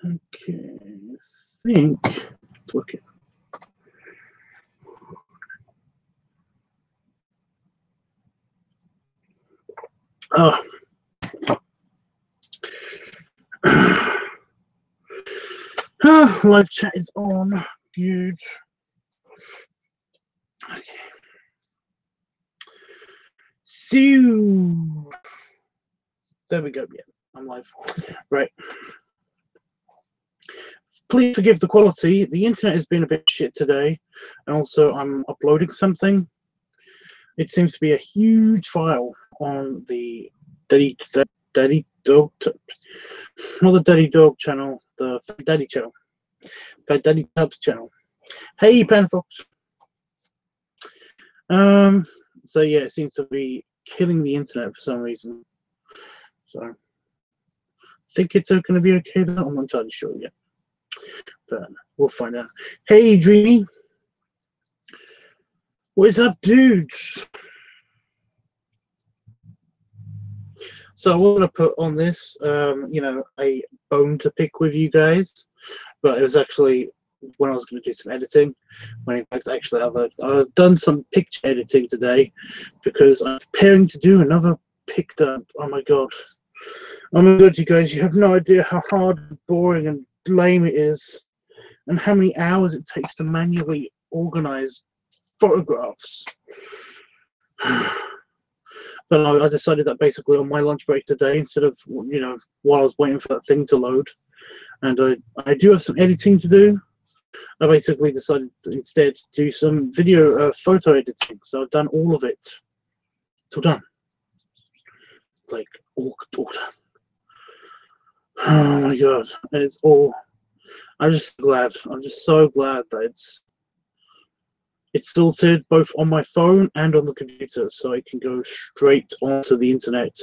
Okay, I think it's working. Oh. Live chat is on. Good. Okay. So there we go. Yeah, I'm live. Right. Please forgive the quality. The internet has been a bit shit today, and also I'm uploading something. It seems to be a huge file on the Daddy Dog, not the Daddy Dog channel, the Daddy channel, Daddy Tubbs channel. Hey, Panafox. So yeah, it seems to be killing the internet for some reason. So I think it's going to be okay though. I'm not entirely sure yet, but we'll find out. Hey, Dreamy. What's up, dudes? So I want to put on this, you know, a bone to pick with you guys, but it was actually when I was going to do some editing. When in fact, actually, I've done some picture editing today because I'm preparing to do another pick dump. Oh my god, you guys, you have no idea how hard, boring, and lame it is, and how many hours it takes to manually organize photographs. But I decided that basically on my lunch break today, instead of, you know, while I was waiting for that thing to load, and I do have some editing to do, I basically decided to instead do some video photo editing. So I've done all of it. It's all done. It's like all done. Oh my god, and it's all. I'm just glad. I'm just so glad that it's sorted both on my phone and on the computer, so I can go straight onto the internet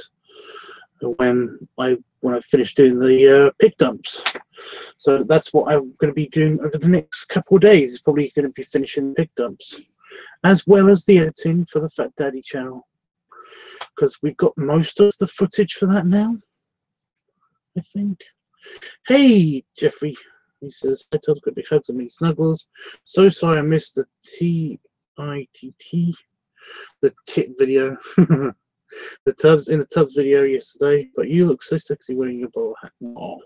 when I finish doing the pick dumps. So that's what I'm going to be doing over the next couple of days. It's probably going to be finishing the pick dumps, as well as the editing for the Fat Daddy channel, because we've got most of the footage for that now, I think. Hey, Jeffrey. He says, I told got big hugs and me snuggles. So sorry I missed the TITT, the tit video. the Tubbs video yesterday, but you look so sexy wearing your bowler hat. Oh.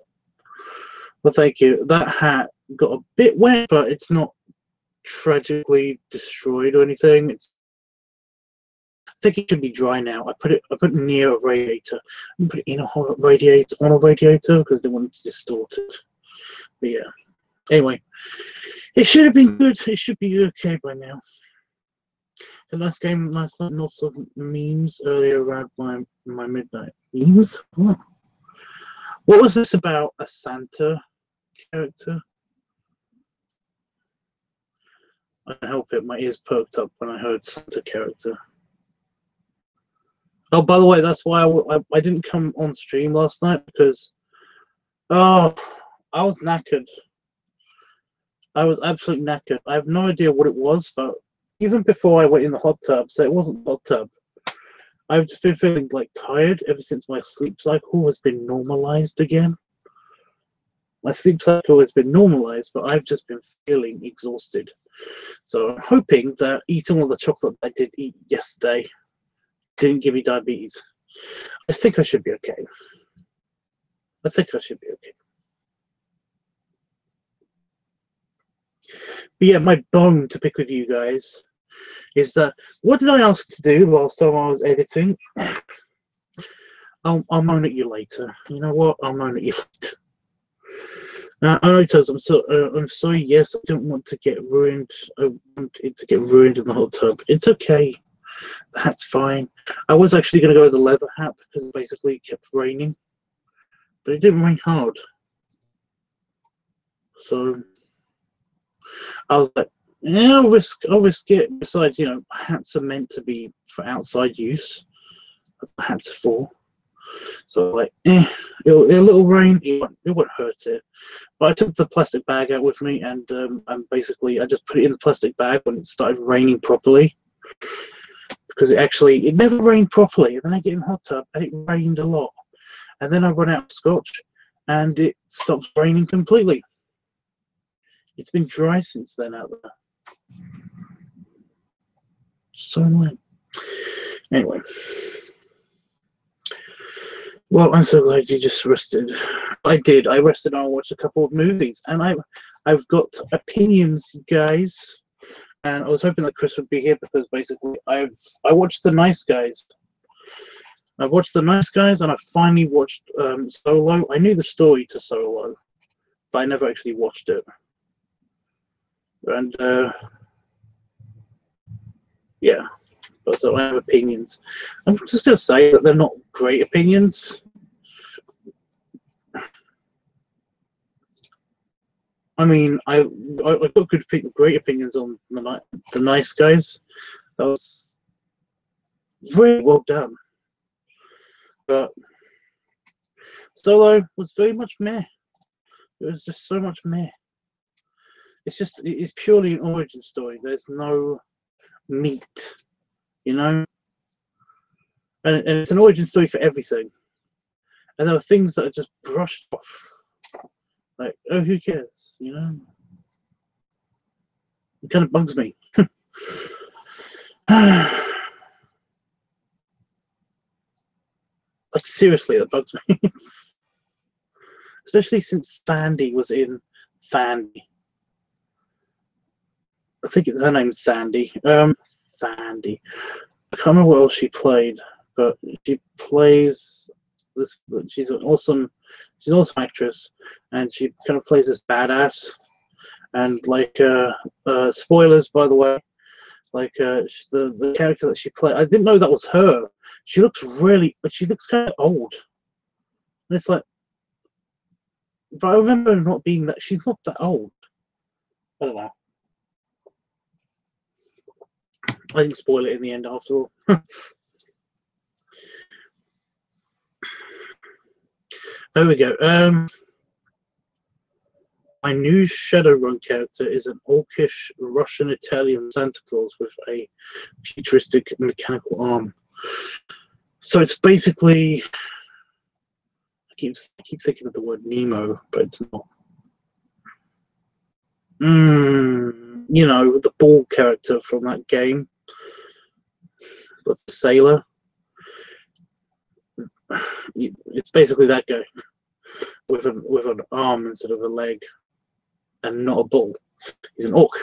Well, thank you. That hat got a bit wet, but it's not tragically destroyed or anything. I think it should be dry now. I put it near a radiator. I put it in a radiator because they wanted to distort it. But yeah. Anyway, it should have been good. It should be okay by now. The last game last night, lots of memes earlier around my midnight. Memes? What? What was this about? A Santa character? I can't help it. My ears perked up when I heard Santa character. Oh, by the way, that's why I didn't come on stream last night, because I was knackered. I was absolutely knackered. I have no idea what it was, but even before I went in the hot tub, so it wasn't the hot tub, I've just been feeling like tired ever since my sleep cycle has been normalized again. My sleep cycle has been normalized, but I've just been feeling exhausted. So I'm hoping that eating all the chocolate I did eat yesterday didn't give me diabetes. I think I should be okay. I think I should be okay. But yeah, my bone to pick with you guys is that, what did I ask to do last time I was editing? I'll moan at you later. You know what? I'll moan at you later. I know, Toes, I'm sorry. Yes, I don't want to get ruined. I want it to get ruined in the hot tub. It's okay. The hat's fine. I was actually going to go with the leather hat because basically it kept raining, but it didn't rain hard. So I was like, yeah, I'll risk it. Besides, you know, hats are meant to be for outside use. Hats are for. So like, it'll rain. It won't hurt it. But I took the plastic bag out with me, and basically I just put it in the plastic bag when it started raining properly. Because it never rained properly, and then I get in the hot tub and it rained a lot, and then I run out of scotch, and it stops raining completely. It's been dry since then out there. So annoying. Anyway. Well, I'm so glad you just rested. I did. I rested and I watched a couple of movies, and I've got opinions, guys. And I was hoping that Chris would be here because basically I watched The Nice Guys. I've watched The Nice Guys, and I finally watched Solo. I knew the story to Solo, but I never actually watched it. And yeah. So I have opinions. I'm just going to say that they're not great opinions. I mean, I got great opinions on the Nice Guys. That was very well done. But Solo was very much meh. It was just so much meh. It's purely an origin story. There's no meat. You know, and it's an origin story for everything. And there are things that are just brushed off, like, oh, who cares? You know, it kind of bugs me. Like, seriously, it bugs me. Especially since Thandie was in Thandie. I think her name's Thandie. Thandie. I can't remember what else she played, but she plays this. She's an awesome actress, and she kind of plays this badass. And like, spoilers by the way, like the character that she played, I didn't know that was her. She looks kind of old, and it's like, but I remember not being that. She's not that old. I don't know. I didn't spoil it in the end after all. There we go. My new Shadowrun character is an orcish Russian-Italian Santa Claus with a futuristic mechanical arm. So it's basically, I keep thinking of the word Nemo, but it's not. You know, the ball character from that game. What's the sailor? It's basically that guy with an arm instead of a leg, and not a bull. He's an orc.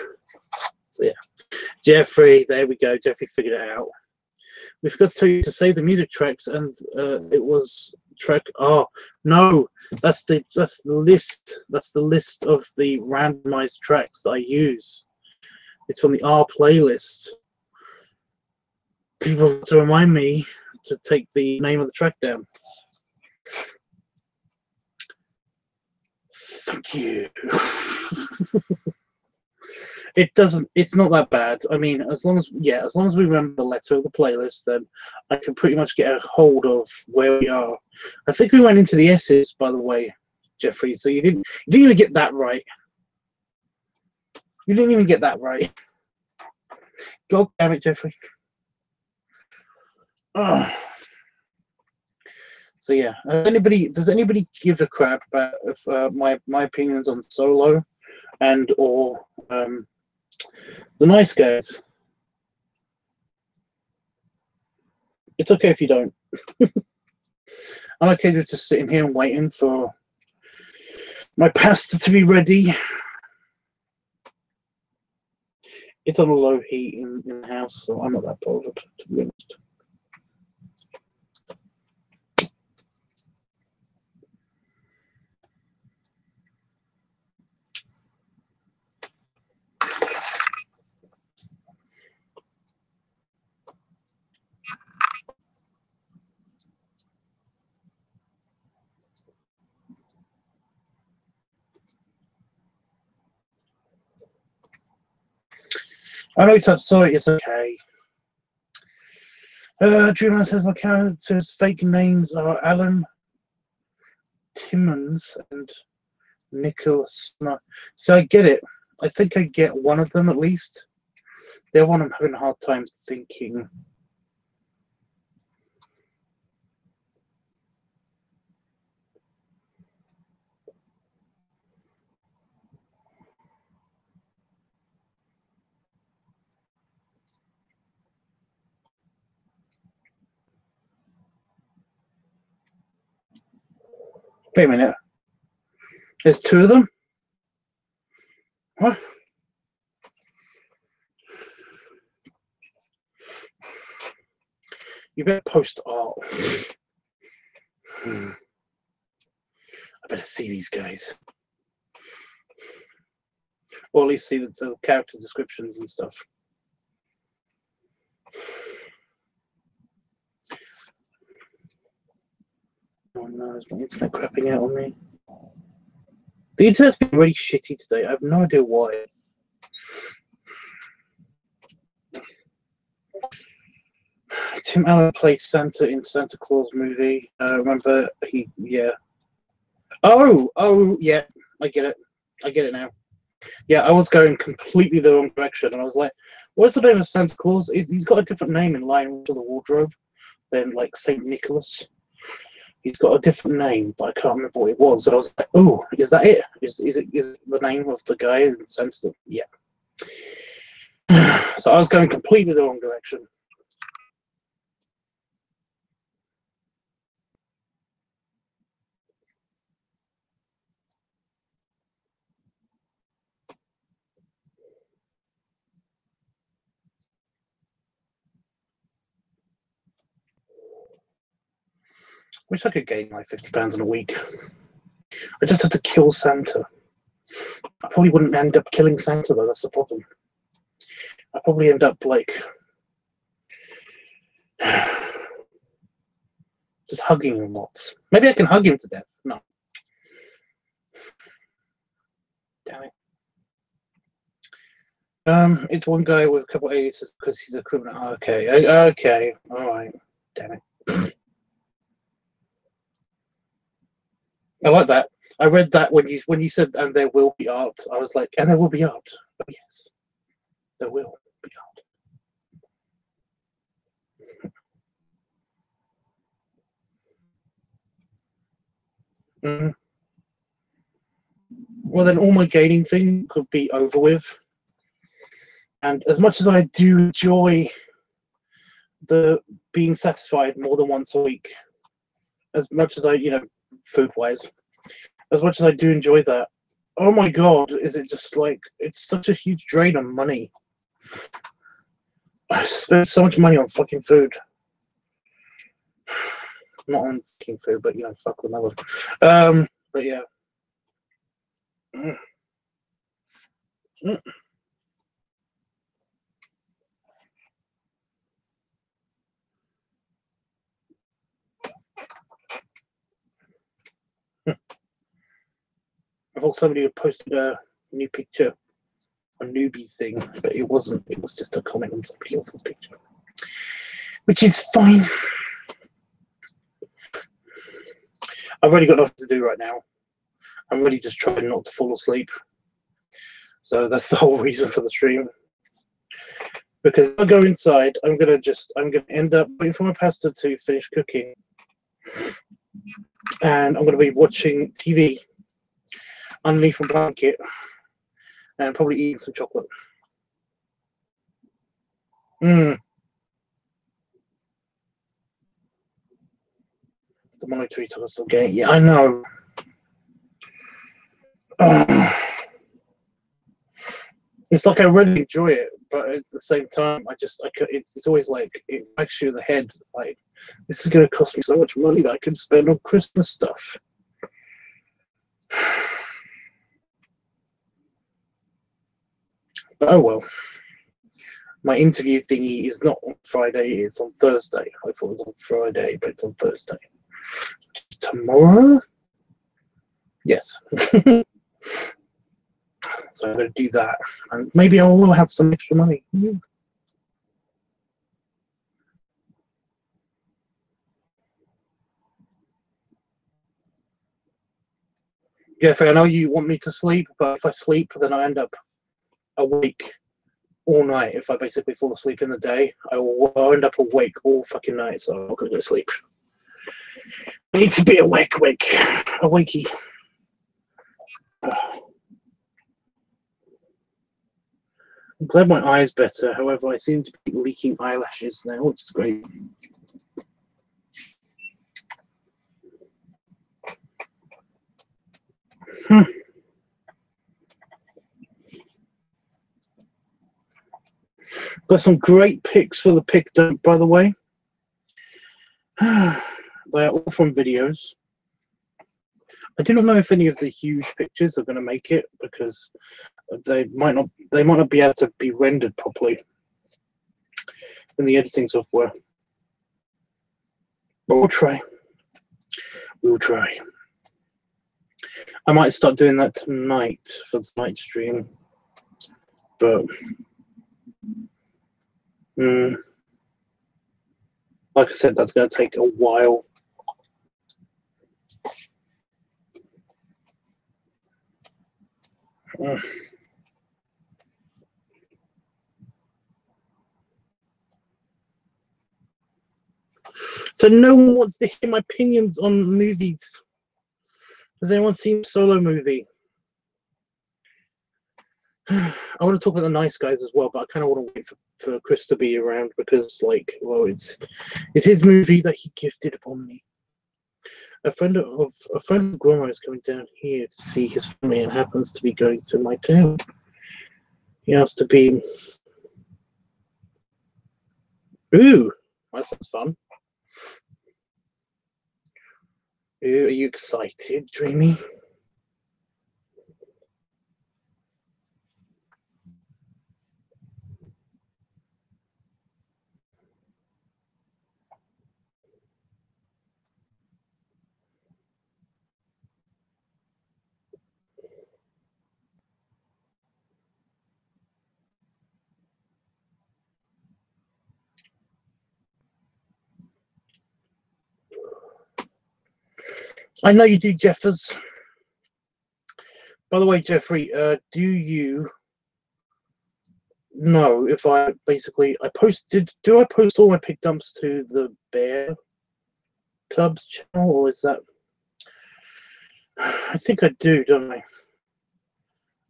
So yeah, Jeffrey. There we go. Jeffrey figured it out. We forgot to tell you to save the music tracks, and it was track. Oh no, that's the list. That's the list of the randomized tracks that I use. It's from the R playlist. People have to remind me to take the name of the track down. Thank you. It's not that bad. I mean, as long as we remember the letter of the playlist, then I can pretty much get a hold of where we are. I think we went into the S's, by the way, Jeffrey. So you didn't even get that right. You didn't even get that right. God damn it, Jeffrey. Oh. So yeah, does anybody give a crap about my opinions on Solo and or The Nice Guys? It's okay if you don't. I'm okay with just sitting here and waiting for my pasta to be ready. It's on a low heat in the house, so I'm not that bothered, to be honest. I know it's sorry, it's okay. Dreamland says my character's fake names are Alan Timmons and Nicholas. So I get it. I think I get one of them at least. The other one I'm having a hard time thinking. Wait a minute. There's two of them? What? You better post art. I better see these guys. Or at least see the character descriptions and stuff. Oh no, is my internet crapping out on me? The internet's been really shitty today. I have no idea why. Tim Allen played Santa in Santa Claus movie. Remember yeah. Oh, yeah. I get it. I get it now. Yeah, I was going completely the wrong direction, and I was like, "What's the name of Santa Claus? He's got a different name in Lion to the Wardrobe than like Saint Nicholas. He's got a different name, but I can't remember what it was." And I was like, "Oh, is that it? Is it the name of the guy in Santa?" Yeah. So I was going completely the wrong direction. Wish I could gain like £50 in a week. I just had to kill Santa. I probably wouldn't end up killing Santa though. That's the problem. I probably end up like just hugging him lots. Maybe I can hug him to death. No. Damn it. It's one guy with a couple of aliases because he's a criminal. Okay, all right. Damn it. I like that. I read that when you said "and there will be art." I was like, "And there will be art." Oh yes, there will be art. Well, then all my gaming thing could be over with. And as much as I do enjoy the being satisfied more than once a week, as much as I, food-wise, as much as I do enjoy that, oh my god, is it just like, it's such a huge drain on money. I spend so much money on fucking food. Not on fucking food, but, fuck with another. But yeah. I thought somebody had posted a new picture, a newbie thing, but it wasn't. It was just a comment on somebody else's picture, which is fine. I've really got nothing to do right now. I'm really just trying not to fall asleep. So that's the whole reason for the stream. Because if I go inside, I'm gonna end up waiting for my pasta to finish cooking, and I'm gonna be watching TV underneath my blanket, and probably eating some chocolate. The monetary tool still getting. Yeah, I know. It's like I really enjoy it, but at the same time, it's always like it backs you in the head. Like, this is going to cost me so much money that I could spend on Christmas stuff. But oh well. My interview thingy is not on Friday, it's on Thursday. I thought it was on Friday, but it's on Thursday. Tomorrow? Yes. So I'm going to do that. And maybe I will have some extra money. Jeffrey, I know you want me to sleep, but if I sleep, then I end up awake all night. If I basically fall asleep in the day, I'll end up awake all fucking night, so I'm not going to go to sleep. I need to be awakey. I'm glad my eye's better. However, I seem to be leaking eyelashes now, which is great. Got some great pics for the pic dump, by the way. They are all from videos. I do not know if any of the huge pictures are going to make it because they might not be able to be rendered properly in the editing software. But we'll try. We'll try. I might start doing that tonight for the night stream, but like I said, that's going to take a while. So no one wants to hear my opinions on movies. Has anyone seen the Solo movie? I want to talk about The Nice Guys as well, but I kind of want to wait for Chris to be around because, like, well, it's his movie that he gifted upon me. A friend of Grandma is coming down here to see his family and happens to be going to my town. He has to be. Ooh, that sounds fun. Ooh, are you excited, Dreamy? I know you do, Jeffers. By the way, Jeffrey, do you know if I posted? Do I post all my pick dumps to the LiveTUBBs channel, or is that? I think I do, don't I?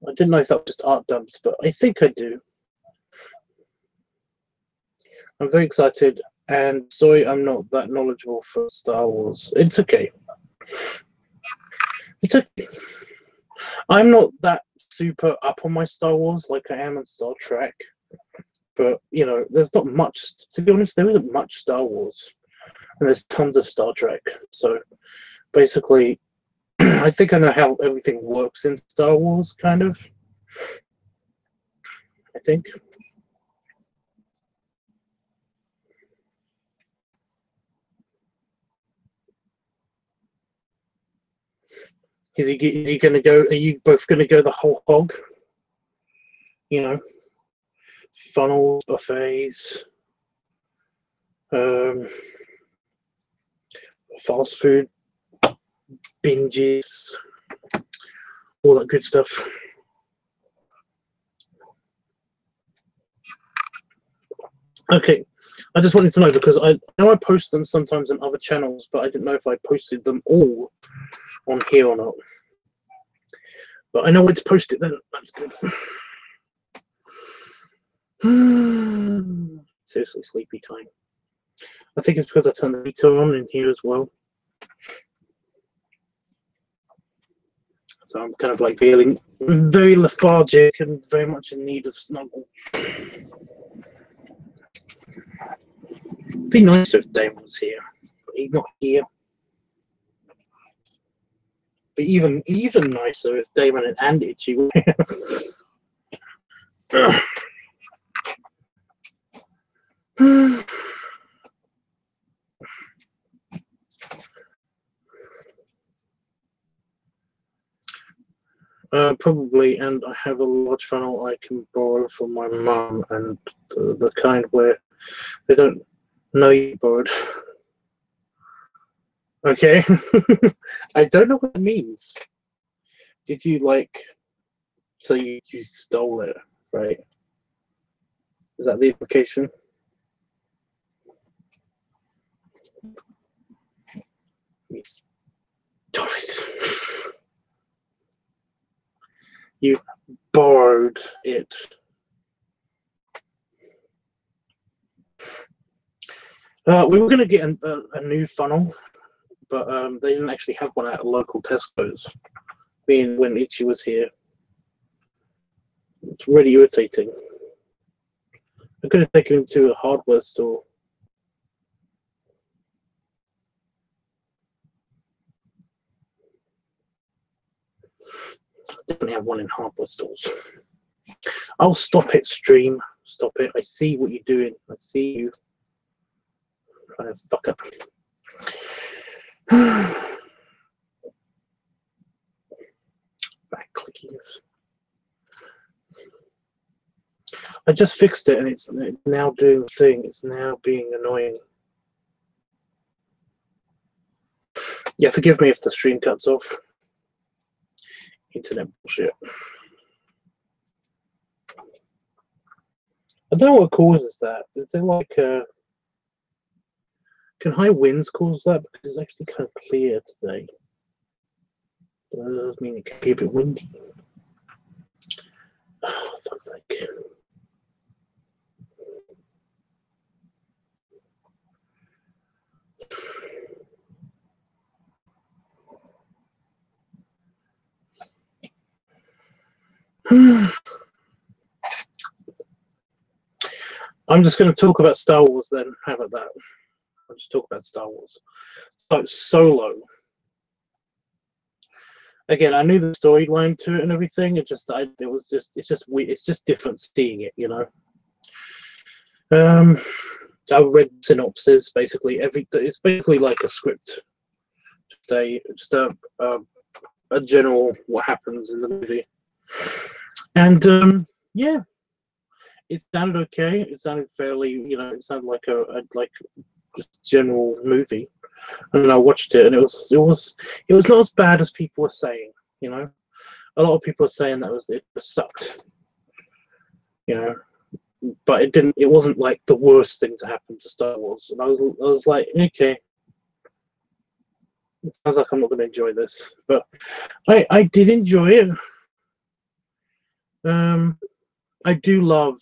I didn't know if that was just art dumps, but I think I do. I'm very excited, and sorry I'm not that knowledgeable for Star Wars. It's okay. It's okay. I'm not that super up on my Star Wars like I am on Star Trek, but you know, there's not much. To be honest, there isn't much Star Wars, and there's tons of Star Trek. So basically, I think I know how everything works in Star Wars, kind of. I think. Is he going to go? Are you both going to go the whole hog? You know, funnels, buffets, fast food, binges, all that good stuff. Okay, I just wanted to know because I know I post them sometimes on other channels, but I didn't know if I posted them all on here or not. But I know where to post it then. That's good. Seriously, sleepy time. I think it's because I turned the heater on in here as well. So I'm kind of like feeling very lethargic and very much in need of snuggle. It'd be nicer if Damon was here, but he's not here. But even nicer if Damon and Itchy were here. Probably, and I have a large funnel I can borrow from my mum, and the kind where they don't know you borrowed. Okay. I don't know what it means. Did you like? So you stole it, right? Is that the implication? You stole it. You borrowed it. We were going to get a new funnel, but they didn't actually have one at a local Tesco's. being when Ichi was here. It's really irritating. I could have taken him to a hardware store. Definitely have one in hardware stores. Oh, stop it, stream. Stop it. I see what you're doing. I see you. Trying to fuck up. Back clickiness. I just fixed it and it's now doing the thing. It's now being annoying. Yeah, forgive me if the stream cuts off. Internet bullshit. I don't know what causes that. Is there like a... Can high winds cause that? Because it's actually kind of clear today. But that does mean it can be a bit windy. Oh, fuck's sake. I'm just going to talk about Star Wars then. How about that? I'll just talk about Star Wars. So Solo. Again, I knew the storyline to it and everything. It's just weird. It's just different seeing it, you know. I've read synopsis. Basically, it's basically like a script. Just a general what happens in the movie. And yeah, it sounded okay. It sounded fairly, you know, it sounded like a just general movie. And I watched it, and it was not as bad as people were saying. You know, a lot of people are saying that it sucked. You know, but it wasn't like the worst thing to happen to Star Wars. And I was like, okay, it sounds like I'm not going to enjoy this, but I did enjoy it. I do love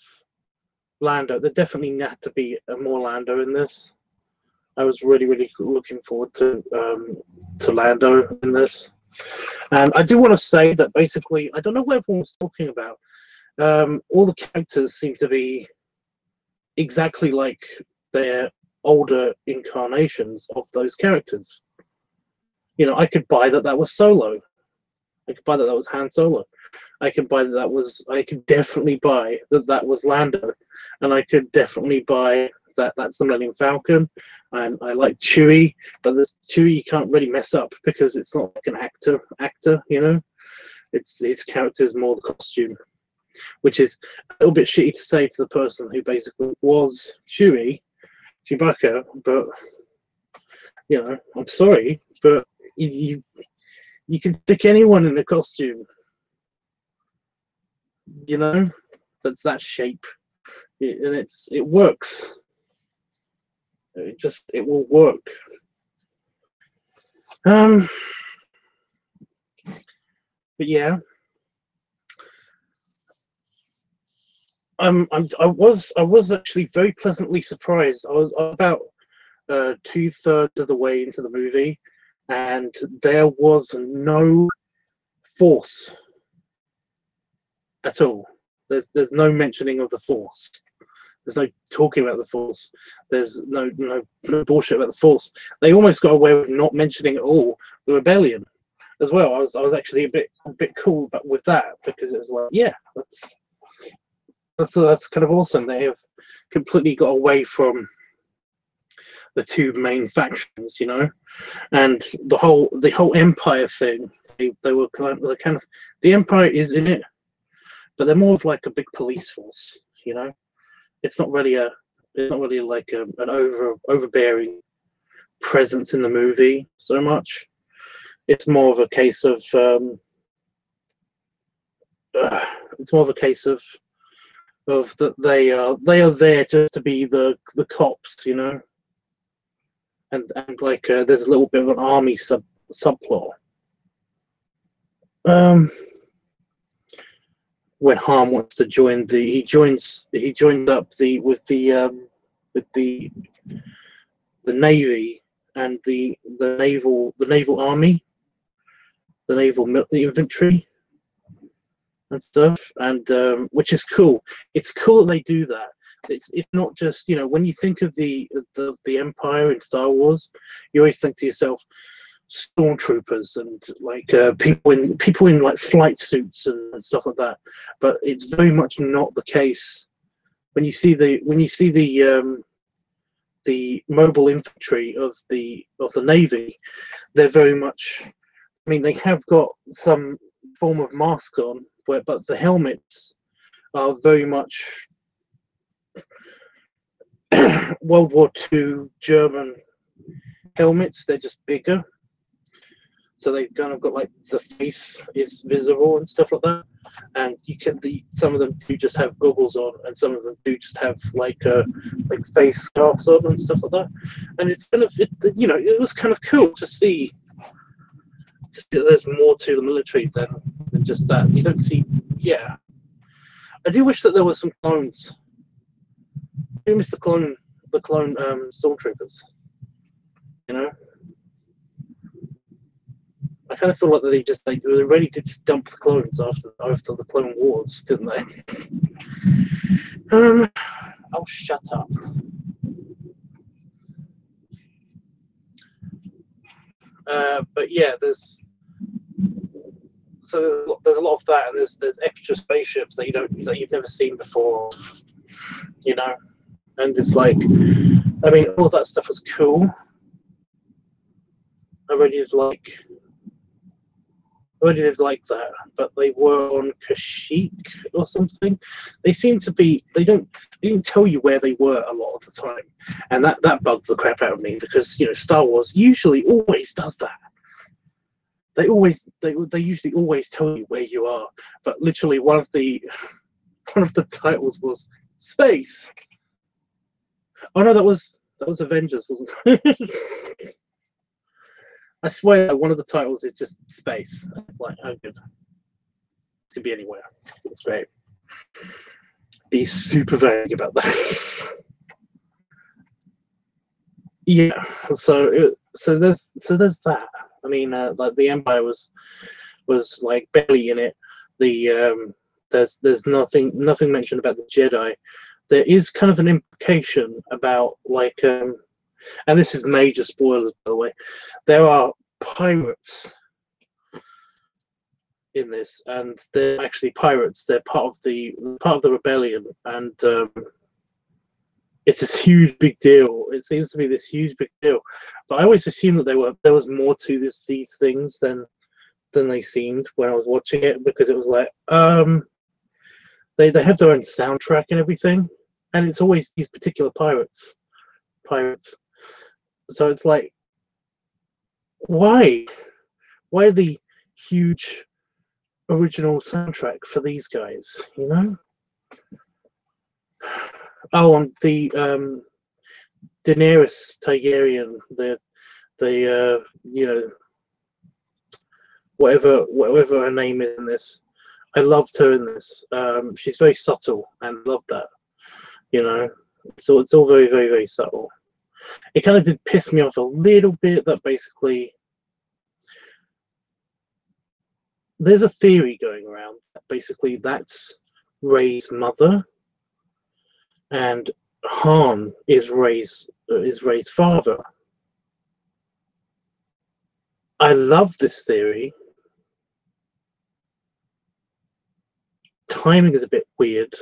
Lando. There definitely had to be more Lando in this. I was really looking forward to Lando in this, and I do want to say that basically I don't know what everyone was talking about. All the characters seem to be exactly like their older incarnations of those characters. You know, I could buy that was Solo. I could buy that was Han Solo. I could buy I could definitely buy that was Lando, and I could definitely buy that's the Millennium Falcon. And I like Chewie, but this Chewie you can't really mess up because it's not like an actor, you know. His character is more the costume, which is a little bit shitty to say to the person who basically was Chewbacca, but you know, I'm sorry, but you can stick anyone in a costume, you know, that's that shape, and it works. It will work. But yeah, I was actually very pleasantly surprised. I was about 2/3 of the way into the movie, and there was no Force at all. There's no mentioning of the Force. There's no talking about the Force. There's no bullshit about the Force. They almost got away with not mentioning at all the rebellion as well. I was actually a bit cool with that, because it was like, yeah, that's kind of awesome. They have completely got away from the two main factions, you know, and the whole Empire thing. They were kind of the Empire is in it, but they're more of like a big police force, you know. It's not really like an overbearing presence in the movie so much. It's more of a case of that they are there just to be the cops, you know, and like there's a little bit of an army subplot. When Han wants to join he joins up with the Navy and the naval army, the infantry and stuff, and which is cool. It's cool that they do that. It's not just, you know, when you think of the Empire in Star Wars, you always think to yourself stormtroopers and like people in like flight suits and stuff like that. But it's very much not the case. When you see the mobile infantry of the Navy, they're very much, I mean, they have got some form of mask on, but the helmets are very much World War II German helmets. They're just bigger, so they've kind of got like the face is visible and stuff like that. And you can some of them do just have goggles on, and some of them do just have like face scarves on and stuff like that. And it's kind of you know, it was kind of cool to see. There's more to the military than just that. You don't see, yeah. I do wish that there were some clones. I do miss the clone stormtroopers. You know, I kind of feel like they were ready to just dump the clones after the Clone Wars, didn't they? Oh, shut up. But yeah, there's a lot of that, and there's extra spaceships that you've never seen before, you know, and it's like, I mean, all that stuff was cool. I really did like that, but they were on Kashyyyk or something. They seem to be. They didn't tell you where they were a lot of the time, and that bugged the crap out of me, because, you know, Star Wars usually always does that. They usually always tell you where you are, but literally one of the titles was space. Oh no, that was Avengers, wasn't it? I swear one of the titles is just space. It's like, oh good. It could be anywhere. It's great. Be super vague about that. Yeah. So there's that. I mean, like the Empire was like barely in it. There's nothing mentioned about the Jedi. There is kind of an implication about like and this is major spoilers, by the way. There are pirates in this, and they're actually pirates. They're part of the rebellion, and it's this huge big deal. It seems to be this huge big deal, but I always assumed that there was more to these things than they seemed when I was watching it, because it was like they have their own soundtrack and everything, and it's always these particular pirates. So it's like, why the huge original soundtrack for these guys, you know? Oh, and the Daenerys Targaryen, the you know, whatever her name is in this, I loved her in this. She's very subtle, and loved that, you know. So it's all very, very, very subtle. It kind of did piss me off a little bit that basically there's a theory going around that basically that's Rey's mother, and Han is Rey's father. I love this theory. Timing is a bit weird,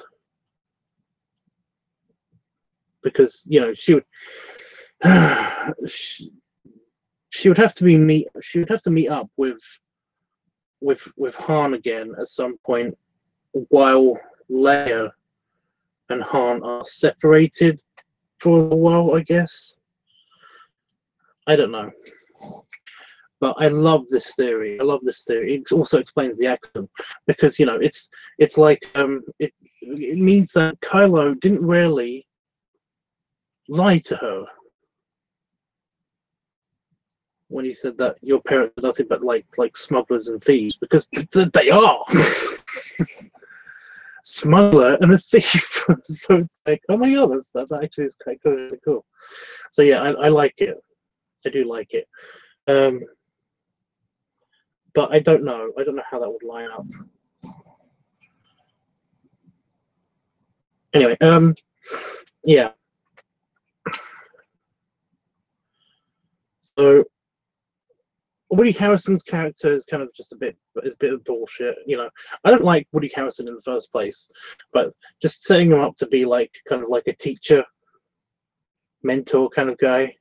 because, you know, she would have to meet up with Han again at some point, while Leia and Han are separated for a while, I guess. I don't know, but I love this theory. It also explains the accident, because, you know, it's like it means that Kylo didn't really lie to her when he said that your parents are nothing but like smugglers and thieves, because they are. Smuggler and a thief. So it's like, oh my god, that actually is quite cool. So yeah, I like it. I do like it. but I don't know. I don't know how that would line up. Anyway, yeah. So Woody Harrelson's character is kind of just a bit of bullshit. You know, I don't like Woody Harrelson in the first place, but just setting him up to be like kind of like a teacher, mentor kind of guy,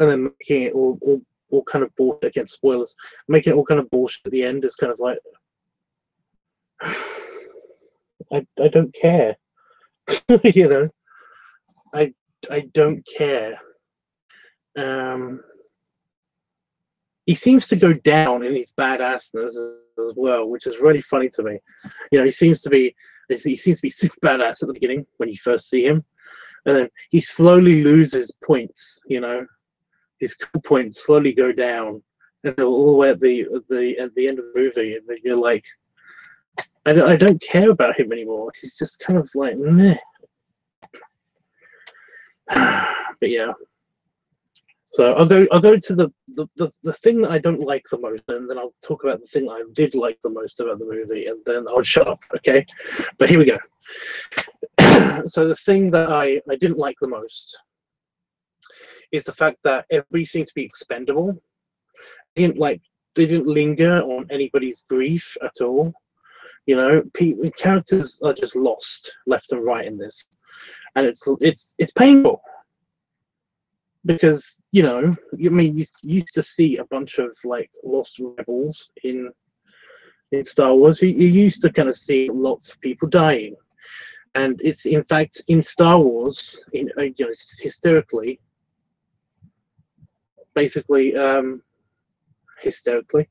and then making it all kind of bullshit, against spoilers, making it all kind of bullshit at the end is kind of like, I don't care. You know, I don't care. He seems to go down in his badassness as well, which is really funny to me. You know, he seems to be super badass at the beginning when you first see him, and then he slowly loses points. You know, his cool points slowly go down until all the way at the end of the movie, and then you're like, I don't care about him anymore. He's just kind of like meh. But yeah. So I'll go to the thing that I don't like the most, and then I'll talk about the thing that I did like the most about the movie, and then I'll shut up, okay? But here we go. So the thing that I didn't like the most is the fact that everybody seemed to be expendable. They didn't linger on anybody's grief at all. You know, characters are just lost left and right in this, and it's painful. Because, you know, you used to see a bunch of like lost rebels in Star Wars. You used to kind of see lots of people dying, and it's in fact in Star Wars, you know, historically, basically, historically,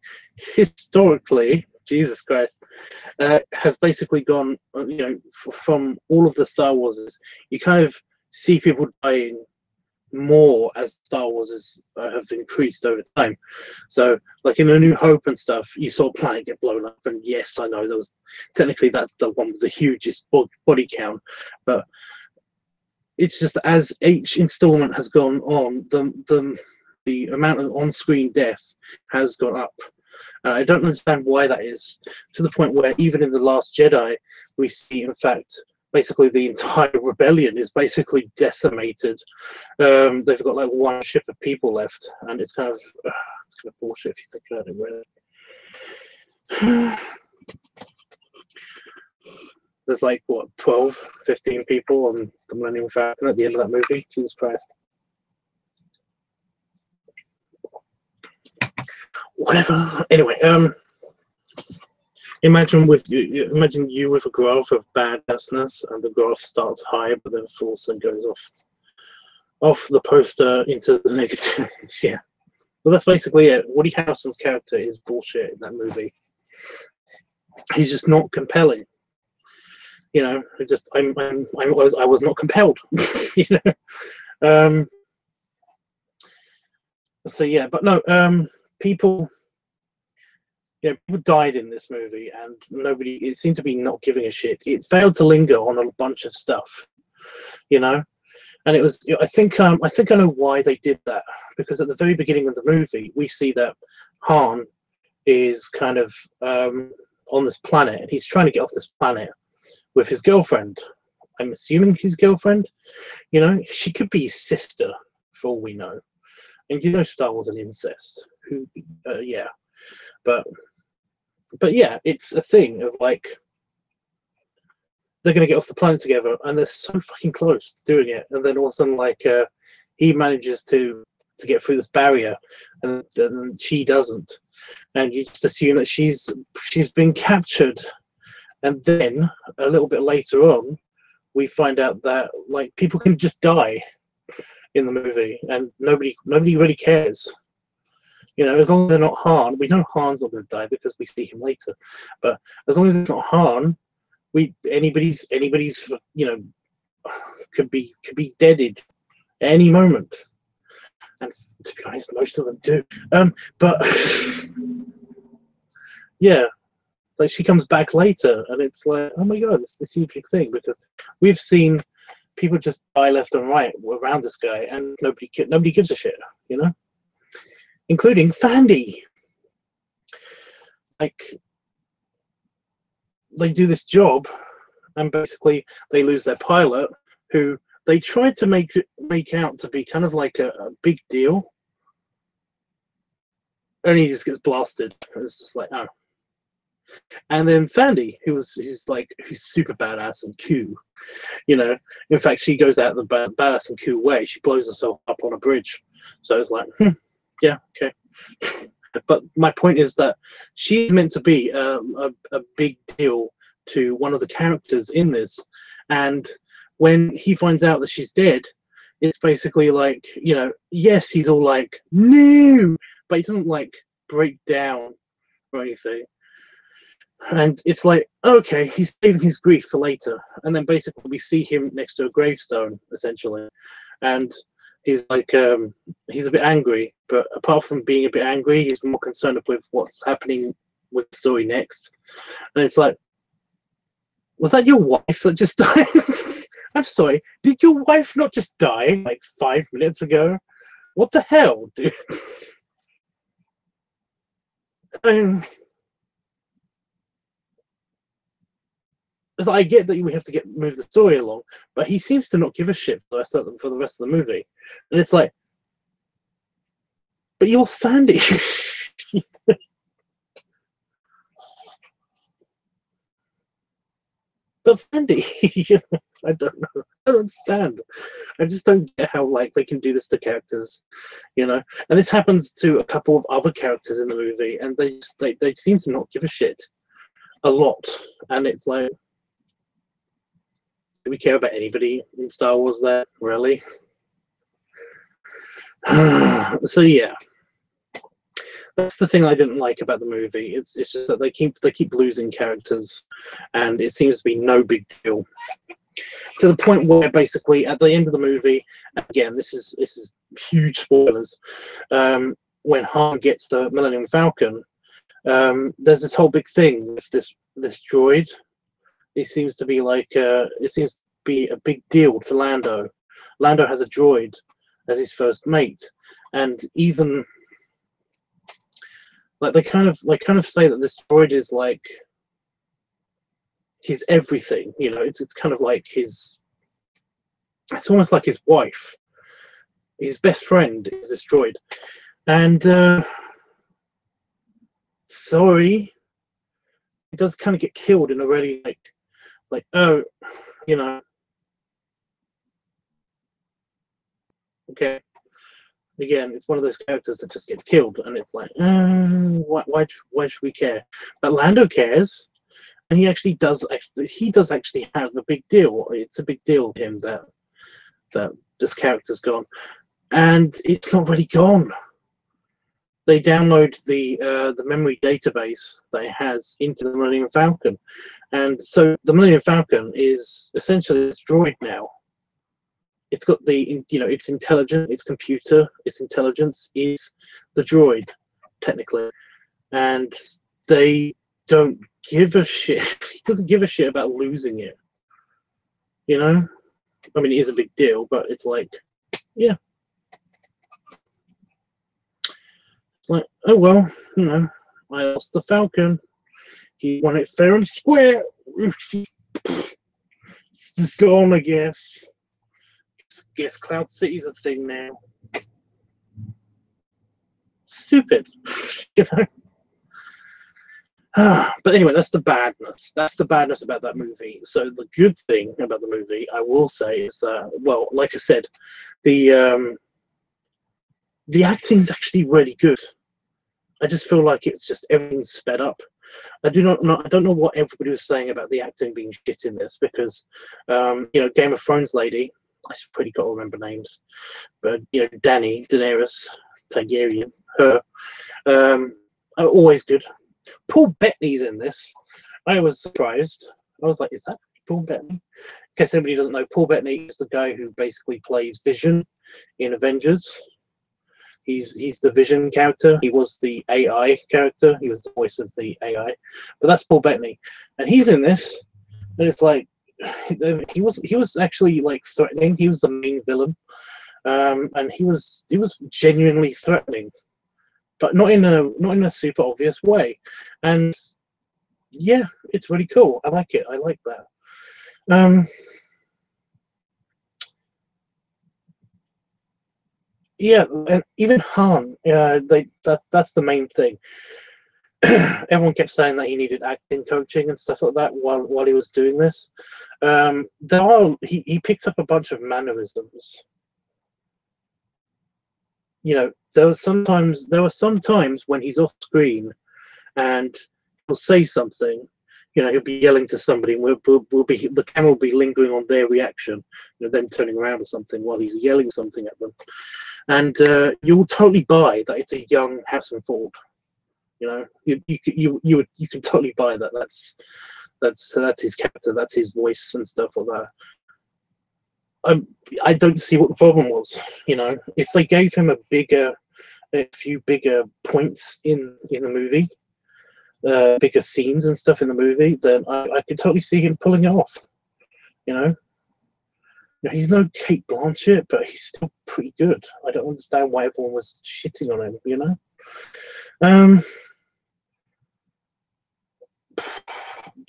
Jesus Christ, has basically gone, you know, from all of the Star Warses, you kind of see people dying more as Star Wars have increased over time. So like in A New Hope and stuff, you saw a planet get blown up, and yes, I know that was technically that's the one with the hugest body count, but it's just as each installment has gone on, the amount of on-screen death has gone up. I don't understand why that is, to the point where even in The Last Jedi we see in fact basically the entire rebellion is basically decimated. They've got like one ship of people left, and it's kind of bullshit if you think about it, really. There's like what, 12, 15 people on the Millennium Falcon at the end of that movie. Jesus Christ. Whatever. Anyway, imagine you with a graph of badassness, and the graph starts high, but then falls and goes off the poster into the negative. Yeah, well, that's basically it. Woody Harrelson's character is bullshit in that movie. He's just not compelling. You know, I was not compelled. You know. So yeah, but no. People died in this movie, and it seemed to be not giving a shit. It failed to linger on a bunch of stuff, you know, and it was. I think I know why they did that, because at the very beginning of the movie, we see that Han is kind of on this planet, and he's trying to get off this planet with his girlfriend. I'm assuming his girlfriend. You know, she could be his sister, for all we know. And you know, Star Wars and incest. Yeah, but yeah, it's a thing of like they're gonna get off the planet together, and they're so fucking close to doing it, and then all of a sudden, like, he manages to get through this barrier, and she doesn't, and you just assume that she's been captured, and then a little bit later on, we find out that like people can just die in the movie, and nobody really cares. You know, as long as they're not Han, we know Han's not going to die because we see him later. But as long as it's not Han, anybody's you know, could be deaded at any moment. And to be honest, most of them do. But yeah, like she comes back later, and it's like, oh my god, it's this huge big thing, because we've seen people just die left and right around this guy, and nobody gives a shit, you know, including Fandy. like they do this job, and basically they lose their pilot, who they tried to make out to be kind of like a big deal, and he just gets blasted. It's just like, oh. And then Thandi, who's super badass and cool, you know. In fact, she goes out the badass and cool way. She blows herself up on a bridge. So it's like, yeah, okay. But my point is that she's meant to be a big deal to one of the characters in this, and when he finds out that she's dead, it's basically like, you know, yes, he's all like, no, but he doesn't like break down or anything. And it's like, okay, he's saving his grief for later. And then basically we see him next to a gravestone, essentially. And he's like, he's a bit angry, but apart from being a bit angry, he's more concerned with what's happening with the story next. And it's like, was that your wife that just died? I'm sorry, did your wife not just die like 5 minutes ago? What the hell, dude? I get that we have to move the story along, but he seems to not give a shit for the rest of the movie, and it's like, but you're Thandi. But Thandi, I don't know. I don't understand. I just don't get how like they can do this to characters, you know. And this happens to a couple of other characters in the movie, and they seem to not give a shit a lot, and it's like, do we care about anybody in Star Wars there, really? So yeah, that's the thing I didn't like about the movie. It's just that they keep losing characters, and it seems to be no big deal, to the point where basically at the end of the movie, again, this is huge spoilers, when Han gets the Millennium Falcon, there's this whole big thing with this droid. It seems to be like it seems to be a big deal to Lando. Lando has a droid as his first mate, and even like they kind of say that this droid is like his everything. You know, it's kind of like his. It's almost like his wife. His best friend is this droid, and sorry, he does kind of get killed in a really like, oh, you know, okay. Again, it's one of those characters that just gets killed, and it's like, why should we care? But Lando cares, and he actually does. He does actually have a big deal. It's a big deal to him that this character's gone, and it's not really gone. They download the memory database that it has into the Millennium Falcon, and so the Millennium Falcon is essentially this droid now. It's got the, you know, it's intelligent, its computer, its intelligence is the droid, technically. And they don't give a shit. He doesn't give a shit about losing it. You know? I mean, it is a big deal, but it's like, yeah. It's like, oh well, you know, I lost the Falcon. He won it fair and square. It's just gone, I guess. Guess Cloud City's a thing now. Stupid, you know. But anyway, that's the badness. That's the badness about that movie. So the good thing about the movie, I will say, is that, well, like I said, the acting is actually really good. I just feel like it's just everything's sped up. I don't know what everybody was saying about the acting being shit in this, because you know, Game of Thrones lady, I've pretty got to remember names, but you know, Daenerys Targaryen, her, are always good. Paul Bettany's in this. I was surprised. I was like, is that Paul Bettany? In case anybody doesn't know, Paul Bettany is the guy who basically plays Vision in Avengers. He's the Vision character. He was the AI character. He was the voice of the AI. But that's Paul Bettany, and he's in this. And it's like, he was actually like threatening. He was the main villain, and he was genuinely threatening. but not in a super obvious way. And yeah, it's really cool. I like it. I like that. Yeah, and even Han, that's the main thing. Everyone kept saying that he needed acting coaching and stuff like that while he was doing this. He picked up a bunch of mannerisms. You know, there were some times when he's off screen and he'll say something. You know, he'll be yelling to somebody, and the camera will be lingering on their reaction, you know, them turning around or something while he's yelling something at them, and you'll totally buy that it's a young Harrison Ford. You know, you can totally buy that. That's his character, that's his voice and stuff like that. I don't see what the problem was. You know, if they gave him a few bigger points in the movie, bigger scenes and stuff in the movie, then I could totally see him pulling it off. You know, he's no Kate Blanchett, but he's still pretty good. I don't understand why everyone was shitting on him. You know.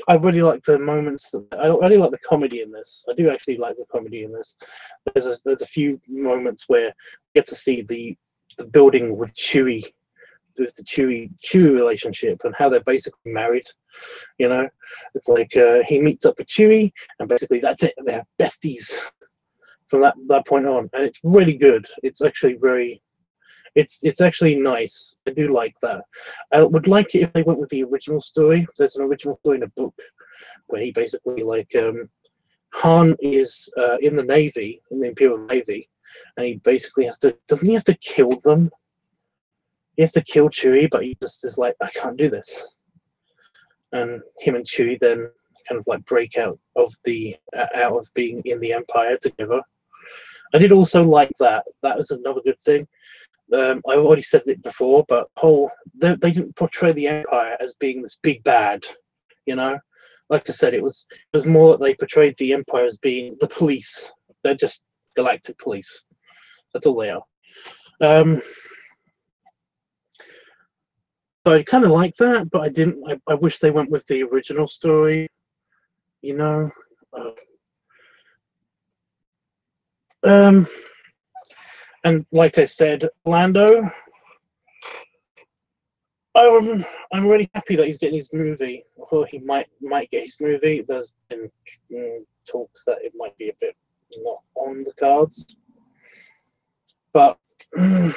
I really like the moments. I really like the comedy in this. I do actually like the comedy in this. There's a few moments where you get to see the building with Chewie, with the Chewie relationship and how they're basically married. You know, it's like he meets up with Chewie, and basically that's it. They're besties from that point on, and it's really good. It's actually very. It's actually nice. I do like that. I would like it if they went with the original story. There's an original story in a book where he basically Han is in the Navy, in the Imperial Navy, and he basically doesn't he have to kill them? He has to kill Chewie, but he just is like, I can't do this. And him and Chewie then kind of like break out of being in the Empire together. I did also like that. That was another good thing. I've already said it before, but they didn't portray the Empire as being this big bad, you know. Like I said, it was more that they portrayed the Empire as being the police. They're just galactic police. That's all they are. So I kind of like that, but I didn't. I wish they went with the original story, you know. And like I said, Lando, I'm really happy that he's getting his movie, or he might get his movie. There's been talks that it might be a bit not on the cards, but I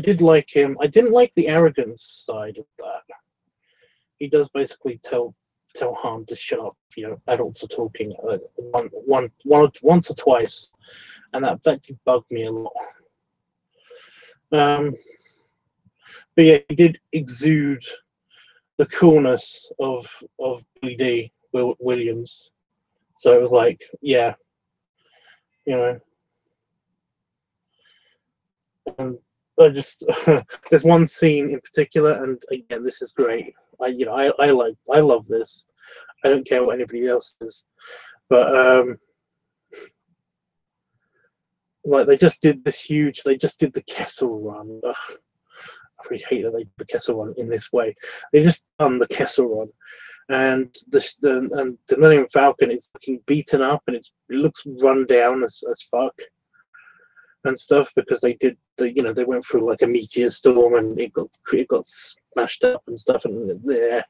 did like him. I didn't like the arrogance side of that. He does basically tell Han to shut up. You know, adults are talking once or twice. And that did bug me a lot. But yeah, he did exude the coolness of Billy D. Williams. So it was like, yeah, you know. And I just there's one scene in particular, and again, this is great. I love this. I don't care what anybody else says, but like they just did the Kessel Run. Ugh, I really hate that they did the Kessel Run in this way. They just done the Kessel Run, and the Millennium Falcon is looking beaten up, and it looks run down as fuck and stuff, because they went through like a meteor storm, and it got smashed up and stuff, and there,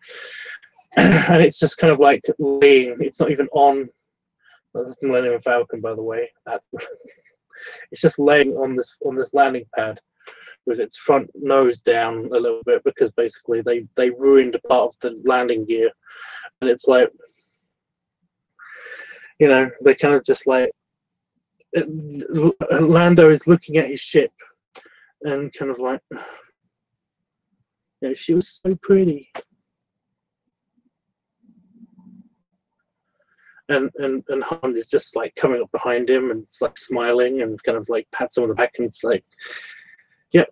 and it's just kind of like laying. It's not even on. That's the Millennium Falcon, by the way. It's just laying on this landing pad with its front nose down a little bit, because basically they ruined a part of the landing gear, and it's like, you know, they kind of just like Lando is looking at his ship and kind of like, you know, she was so pretty. And Han is just like coming up behind him, and it's like smiling and kind of like pats him on the back, and it's like, yep,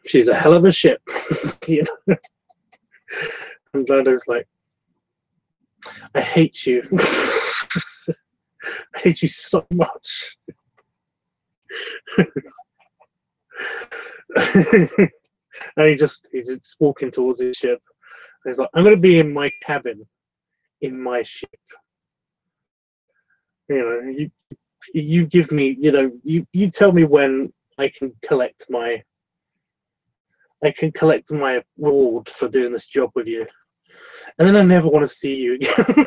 she's a hell of a ship. You know? And Lando's like, I hate you. I hate you so much. And he's just walking towards his ship. And he's like, I'm going to be in my cabin, in my ship. You know, you give me, you know, you tell me when I can collect my reward for doing this job with you, and then I never want to see you again.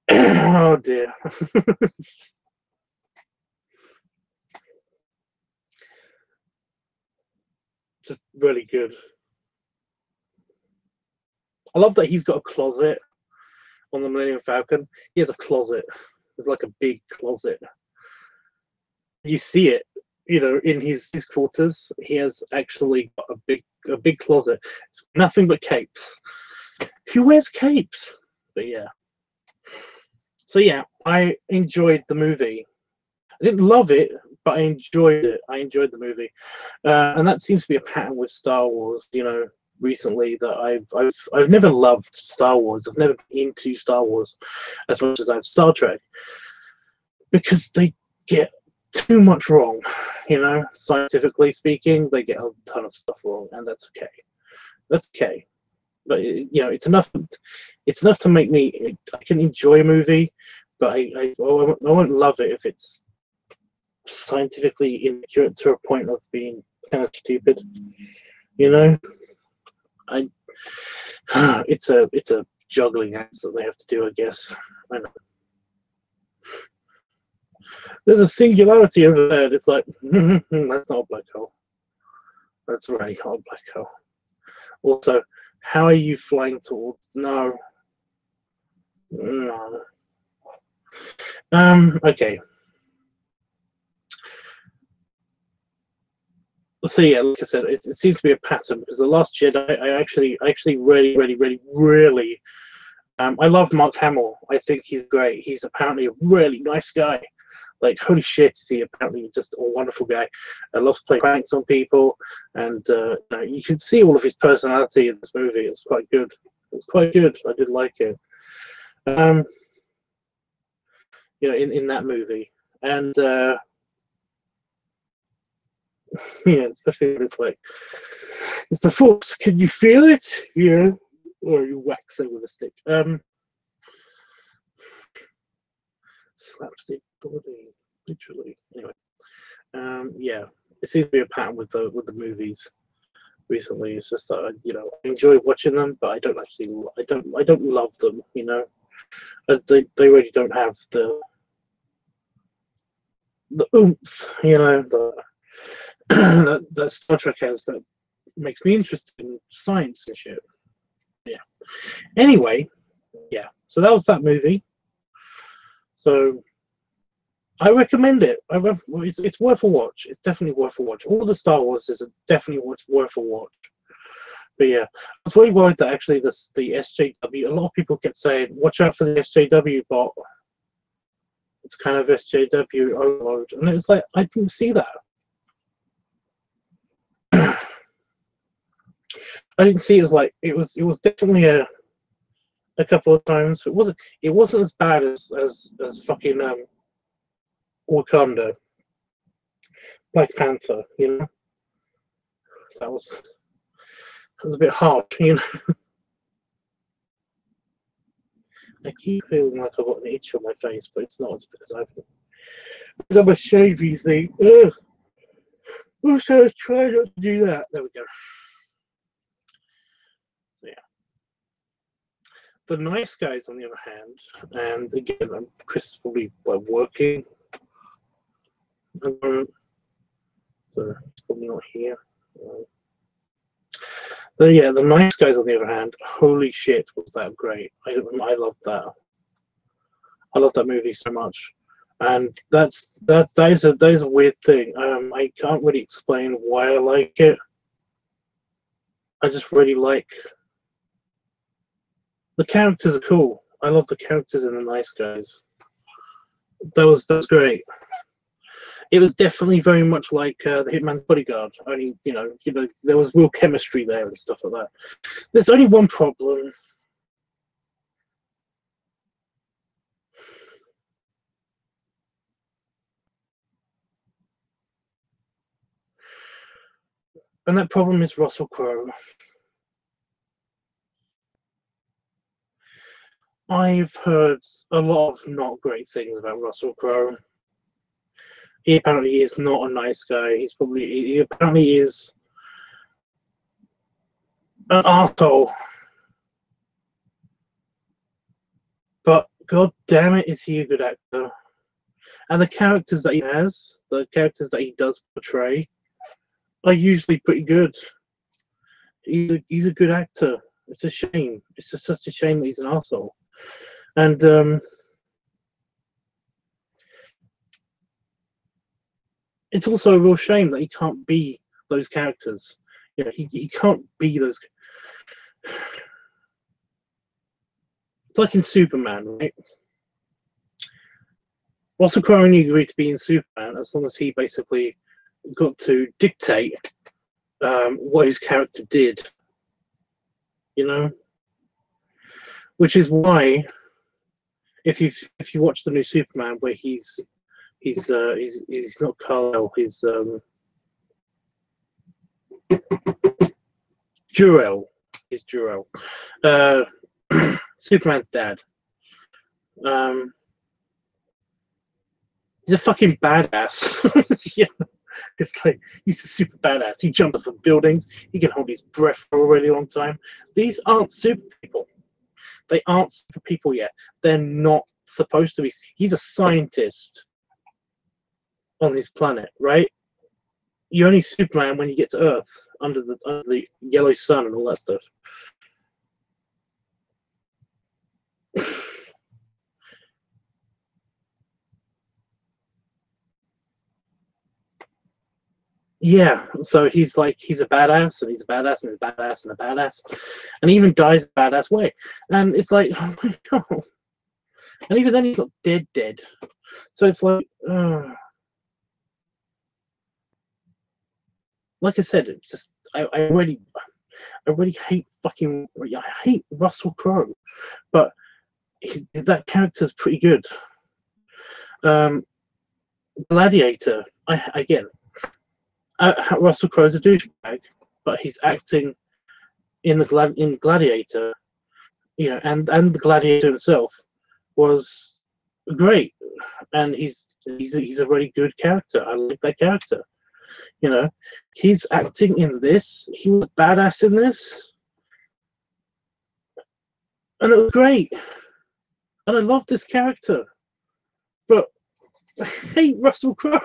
Oh dear. Just really good. I love that he's got a closet on the Millennium Falcon. He has a closet. There's like a big closet. You see it, you know, in his quarters. He has actually got a big closet. It's nothing but capes. Who wears capes? But yeah. So yeah, I enjoyed the movie. I didn't love it, but I enjoyed it. I enjoyed the movie, and that seems to be a pattern with Star Wars. You know, recently that I've never loved Star Wars. I've never been into Star Wars as much as I've Star Trek, because they get too much wrong. You know, scientifically speaking, they get a ton of stuff wrong, and that's okay. That's okay. But you know, it's enough. It's enough to make me. I can enjoy a movie, but I won't love it if it's scientifically inaccurate to a point of being kind of stupid. You know, it's a juggling act that they have to do, I guess. I know. There's a singularity over there. It's like that's not a black hole. That's really not a black hole. Also, how are you flying towards? No. Okay. So yeah, like I said, it seems to be a pattern, because the Last Jedi, I actually really, I love Mark Hamill. I think he's great. He's apparently a really nice guy. Like, holy shit, is he apparently just a wonderful guy. Loves to play pranks on people, and you can see all of his personality in this movie. It's quite good. It's quite good. I did like it. You know, in that movie, and yeah, especially when it's like, it's the Force. Can you feel it? Yeah, or you wax it with a stick. Slapstick body, literally. Anyway, yeah, it seems to be a pattern with the movies recently. It's just that I enjoy watching them, but I don't actually, I don't love them. You know, they really don't have the oomph. You know, that Star Trek has that makes me interested in science and shit. Yeah. Anyway, yeah. So that was that movie. So I recommend it. It's worth a watch. It's definitely worth a watch. All the Star Wars is definitely worth a watch. But yeah, I was really worried that actually the SJW. A lot of people kept saying, "Watch out for the SJW bot." It's kind of SJW overload, and it was like, I didn't see that. I didn't see it. It was definitely a couple of times. It wasn't as bad as fucking Wakanda, Black Panther. You know, that was a bit hard. You know, I keep feeling like I've got an itch on my face, but it's not. It's because I've got a shavy thing. Ugh. Also, try not to do that. There we go. So, yeah. The Nice Guys, on the other hand, and again, Chris is probably working. So it's probably not here. But yeah, The Nice Guys, on the other hand, holy shit, was that great. I loved that. I love that movie so much. And that is a weird thing. I can't really explain why I like it. I just really like the characters are cool. I love the characters in The Nice Guys. That was great. It was definitely very much like The Hitman's Bodyguard. Only there was real chemistry there and stuff like that. There's only one problem. And that problem is Russell Crowe. I've heard a lot of not great things about Russell Crowe. He apparently is not a nice guy. He apparently is an arsehole. But god damn it, is he a good actor. And the characters that he has, the characters that he does portray, are usually pretty good. He's a good actor. It's a shame. It's just such a shame that he's an arsehole. And it's also a real shame that he can't be those characters. You know, he can't be those. It's like in Superman, right? Russell Crowe only agreed to be in Superman as long as he basically got to dictate what his character did. You know, which is why if you watch the new Superman where he's not Kal-El, he's Jor-El. He's Jor-El. Superman's dad. He's a fucking badass. Yeah. It's like he's a super badass. He jumps off of buildings. He can hold his breath for a really long time. These aren't super people. They aren't super people yet. They're not supposed to be. He's a scientist on his planet, right? You're only Superman when you get to Earth under the yellow sun and all that stuff. Yeah, so he's a badass, and he's a badass, and a badass, and a badass, and he even dies a badass way. And it's like, oh my god. And even then, he's not dead. So it's like I said, it's just I really hate I hate Russell Crowe, but that character's pretty good. Gladiator, Russell Crowe's a douchebag, but he's acting in Gladiator, you know, and the Gladiator himself was great, and he's a very good character. I like that character. You know, he's acting in this. He was badass in this, and it was great. And I love this character, but I hate Russell Crowe.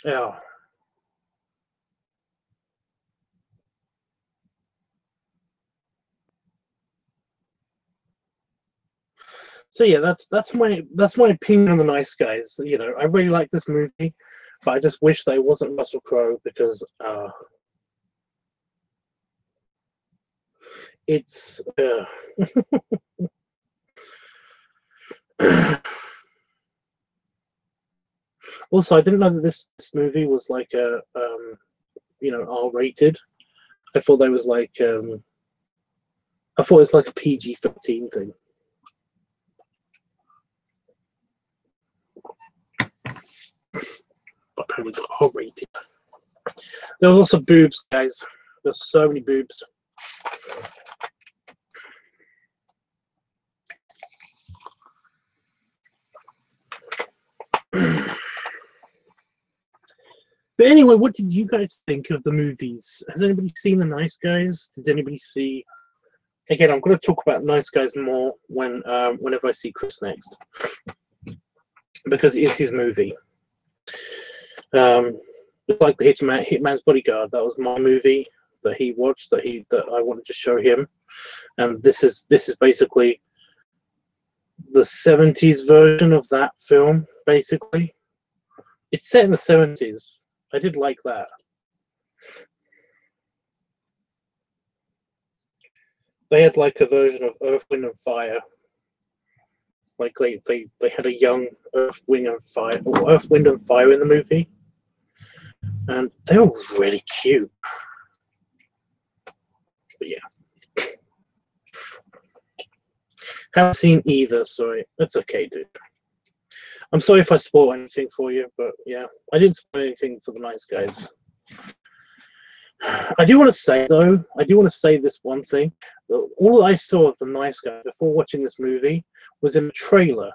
Yeah. So yeah, that's my opinion on The Nice Guys. You know, I really like this movie, but I just wish that it wasn't Russell Crowe because it's Also, I didn't know that this movie was like a you know, R-rated. I thought there was like I thought it was like a PG-13 thing. But apparently it's R-rated. There was also boobs, guys. There's so many boobs. But anyway, what did you guys think of the movies? Has anybody seen The Nice Guys? Did anybody see? Again, I'm going to talk about Nice Guys more whenever I see Chris next, because it is his movie. It's like the Hitman's Bodyguard. That was my movie that he watched that I wanted to show him, and this is basically the 70s version of that film. Basically, it's set in the 70s. I did like that. They had like a version of Earth, Wind and Fire. Like they had a young Earth, Wind and Fire in the movie, and they were really cute. But Haven't seen either, sorry. That's okay, dude. I'm sorry if I spoiled anything for you, but yeah, I didn't spoil anything for the nice guys. I do want to say, though, this one thing. All I saw of the nice guy before watching this movie was in a trailer.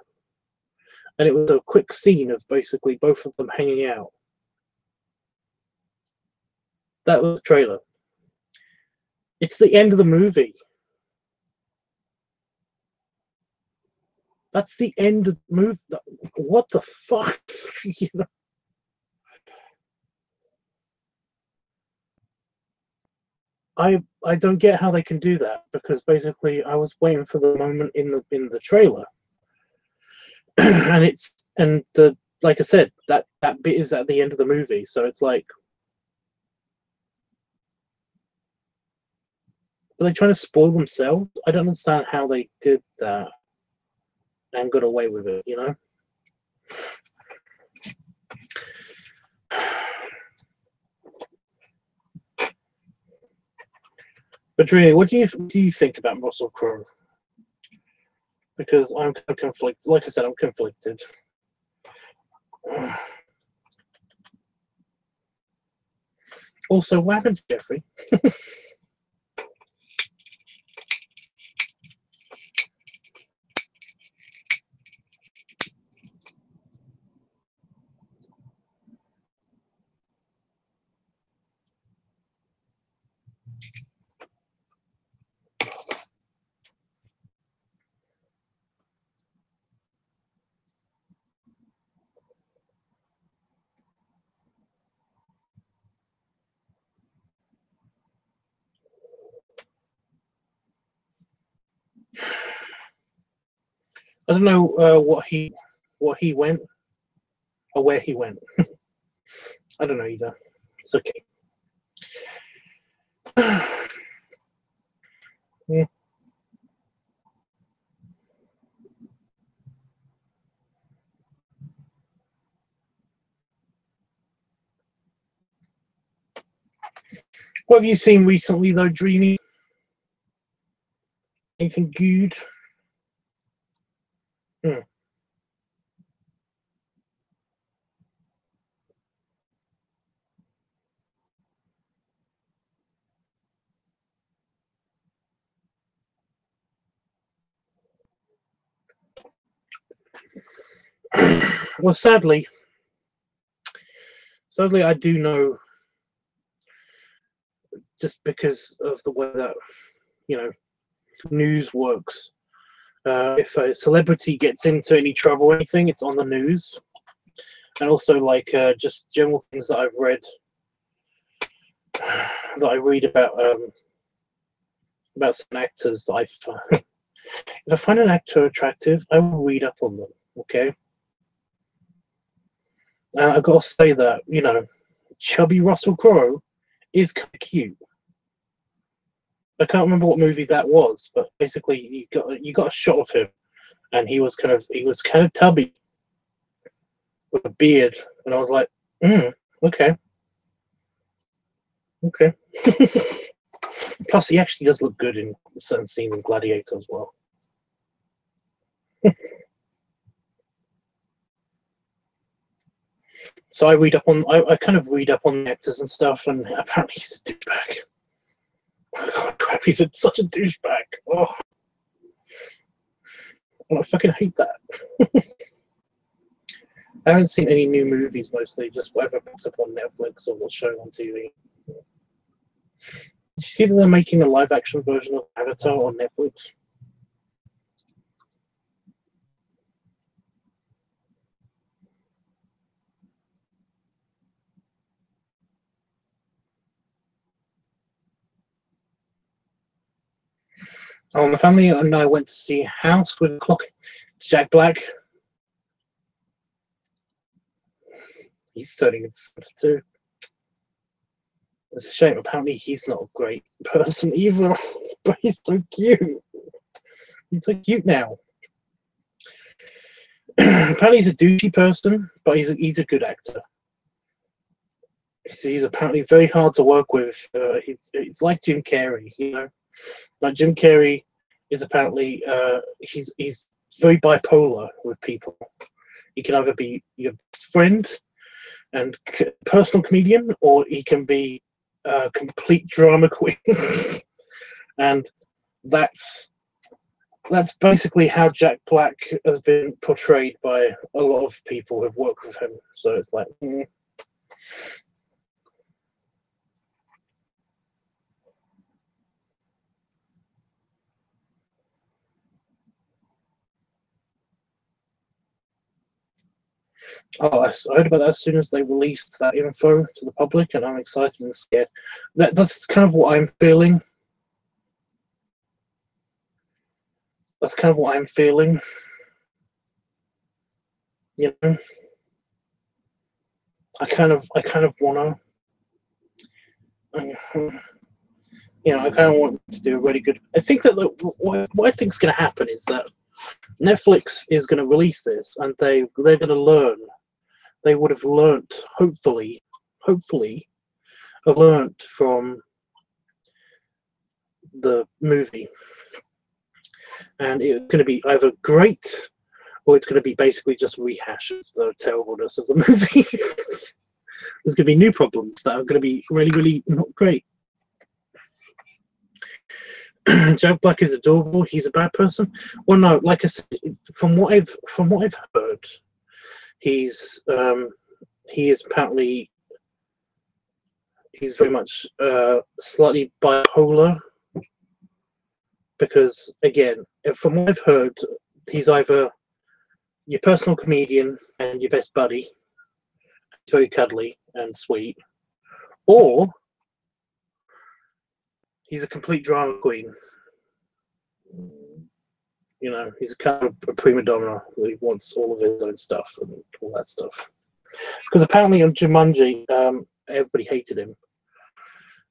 And it was a quick scene of basically both of them hanging out. That was the trailer. It's the end of the movie. That's the end of the movie. What the fuck? You know? I don't get how they can do that, because basically I was waiting for the moment in the trailer. and like I said, that bit is at the end of the movie, so it's like, are they trying to spoil themselves? I don't understand how they did that and got away with it, you know? But Drea, what do you think about Russell Crowe? Because I'm conflicted. Like I said, I'm conflicted. Also, what happened to Jeffrey? I don't know what he went or where he went. I don't know either. It's okay. Yeah. What have you seen recently, though, Dreamy? Anything good? Well, sadly, I do know, just because of the way that, you know, news works. If a celebrity gets into any trouble or anything, it's on the news. And also, like, just general things that I've read, that I read about some actors that I find. If I find an actor attractive, I will read up on them. Okay. I've got to say that, you know, chubby Russell Crowe is kind of cute. I can't remember what movie that was, but basically you got a shot of him, and he was kind of tubby with a beard, and I was like, okay. Plus, he actually does look good in certain scenes in Gladiator as well. So I kind of read up on the actors and stuff, and apparently he's a douchebag. Oh god, crap, he's such a douchebag. Oh, I fucking hate that. I haven't seen any new movies, mostly just whatever pops up on Netflix or what's showing on TV. Did you see that they're making a live-action version of Avatar on Netflix? Oh, my family and I went to see House with a Clock. Jack Black. He's turning into Santa too. It's a shame. Apparently, he's not a great person either, but he's so cute. He's so cute now. Apparently, he's a douchey person, but he's a good actor. He's apparently very hard to work with. He's like Jim Carrey, you know. Like Jim Carrey is apparently he's very bipolar with people. He can either be your best friend and personal comedian, or he can be a complete drama queen. And that's basically how Jack Black has been portrayed by a lot of people who've worked with him. So it's like, oh, I heard about that as soon as they released that info to the public, and I'm excited and scared. That's kind of what I'm feeling. That's kind of what I'm feeling. You know, I kind of wanna, you know, I kind of want to do a really good. I think that what I think is going to happen is that Netflix is going to release this, and they're going to learn. They would have learnt, hopefully, have learnt from the movie, and it's going to be either great, or it's going to be basically just rehash of the terribleness of the movie. There's going to be new problems that are going to be really, really not great. Jack Black is adorable. He's a bad person. Well, no, like I said, from what I've heard, he is apparently very much slightly bipolar, because again, from what I've heard, he's either your personal comedian and your best buddy, very cuddly and sweet, or he's a complete drama queen. You know, he's a kind of a prima donna who wants all of his own stuff and all that stuff. Because apparently on Jumanji, everybody hated him,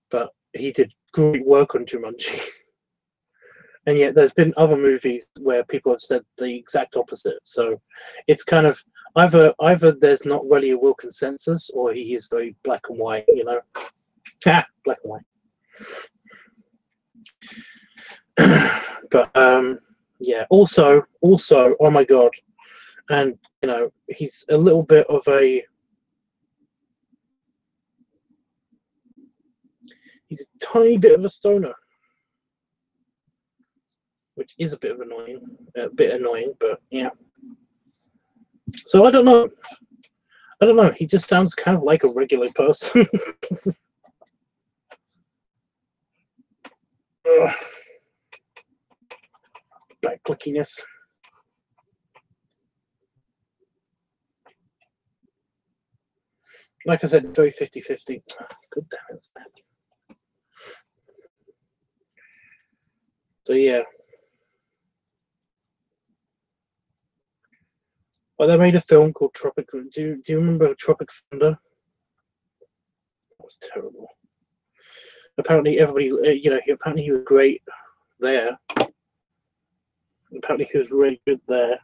but he did great work on Jumanji. And yet there's been other movies where people have said the exact opposite. So it's kind of either there's not really a real consensus, or he is very black and white, you know. Black and white. But yeah, also, oh my god, and you know, he's a little bit of a tiny bit of a stoner, which is a bit annoying, but yeah. So I don't know. He just sounds kind of like a regular person. Back clickiness. Like I said, very 50-50. Good damn, it's bad. So yeah. Well, they made a film called Tropic. Do you remember Tropic Thunder? That was terrible. Apparently, everybody, you know, apparently he was great there. Apparently, he was really good there.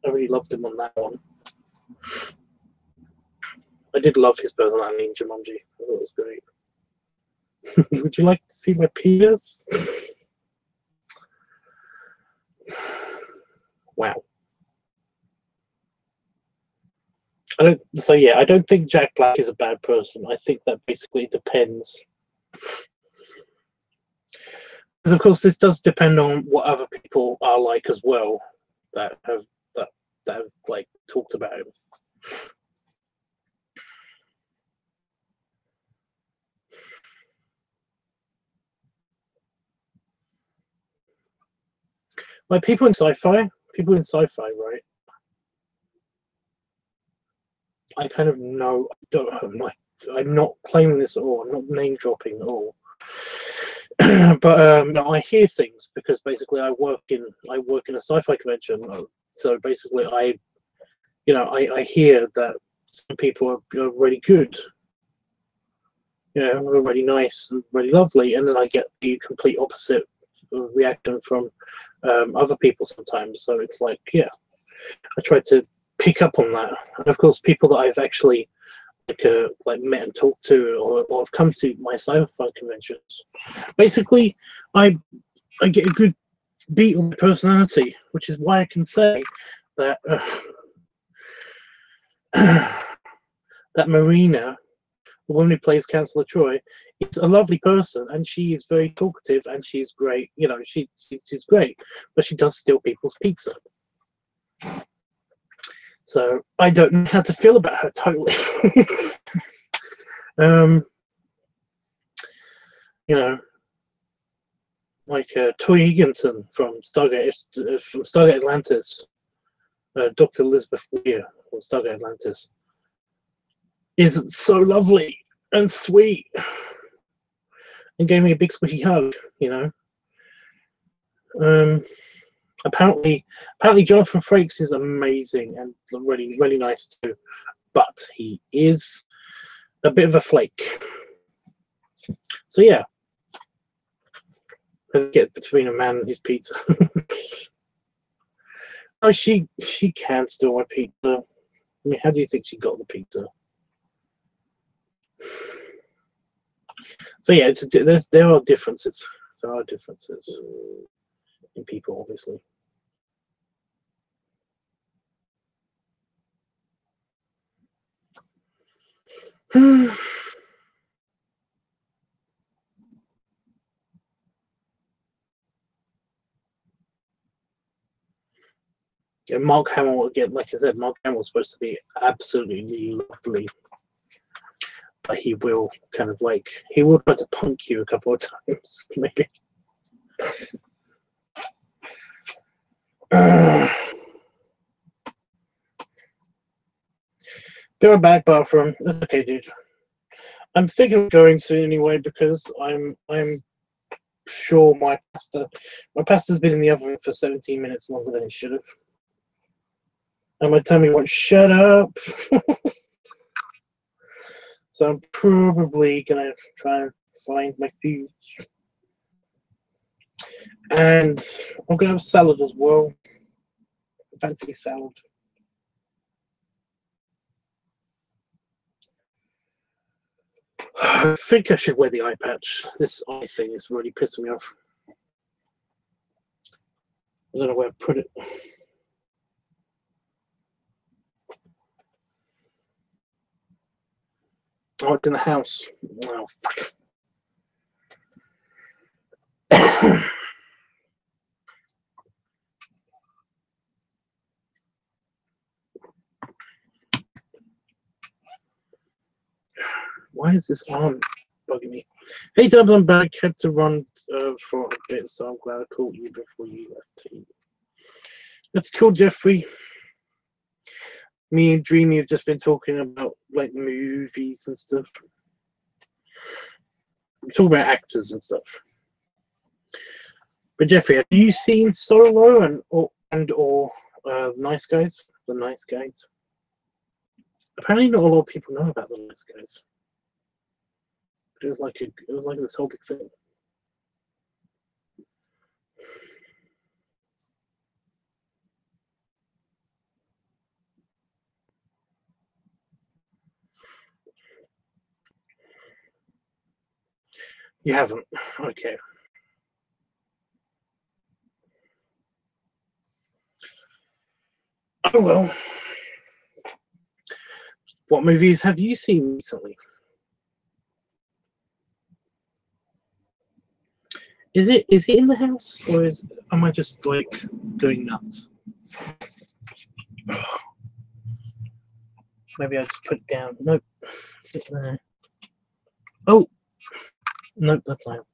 I really loved him on that one. I did love his personality in Jumanji. I thought it was great. Would you like to see my penis? Wow. I don't think Jack Black is a bad person. I think that basically depends. Because of course this does depend on what other people are like as well that have like talked about him. Like people in sci-fi, right? I kind of know. I'm not claiming this at all. I'm not name dropping at all. But no, I hear things because basically I work in a sci-fi convention. So basically, I hear that some people are really good, you know, are really nice and really lovely, and then I get the complete opposite reaction from other people sometimes. So it's like, yeah, I try to pick up on that. And of course, people that I've actually like met and talked to, or have come to my sci-fi conventions. Basically, I get a good beat on my personality, which is why I can say that that Marina, the woman who plays Councillor Troy, is a lovely person, and she is very talkative, and she's great. You know, she's great, but she does steal people's pizza. So I don't know how to feel about her totally. You know, like Toy Higginson from Stargate Atlantis, Dr. Elizabeth Weir from Stargate Atlantis, is so lovely and sweet, and gave me a big squishy hug. You know, apparently Jonathan Frakes is amazing and really nice too, but he is a bit of a flake. So yeah, get between a man and his pizza. Oh, she can steal my pizza. I mean, how do you think she got the pizza? So yeah, there are differences. There are differences in people, obviously. Yeah, Mark Hamill, again, like I said, Mark Hamill is supposed to be absolutely lovely, but he will kind of like, he will try to punk you a couple of times, maybe. Go back bathroom. That's okay, dude. I'm thinking of going soon anyway, because I'm sure my pasta's been in the oven for 17 minutes longer than it should have. And my tummy won't shut up. So I'm probably gonna try and find my food. And I'm gonna have salad as well. Fancy salad. I think I should wear the eye patch. This eye thing is really pissing me off. I don't know where to put it. Oh, it's in the house. Oh, fuck. Why is this arm bugging me? Hey, Dubs, I'm back. Had to run for a bit, so I'm glad I caught you before you left. That's cool, Jeffrey. Me and Dreamy have just been talking about like movies and stuff. We're talking about actors and stuff. But Jeffrey, have you seen Solo and or Nice Guys? The Nice Guys. Apparently, not a lot of people know about the Nice Guys. It was like this whole big thing. You haven't? Okay. Oh well. What movies have you seen recently? Is it in the house, or am I just like going nuts? Maybe I just put it down. Nope. It's there. Oh, nope, that's not.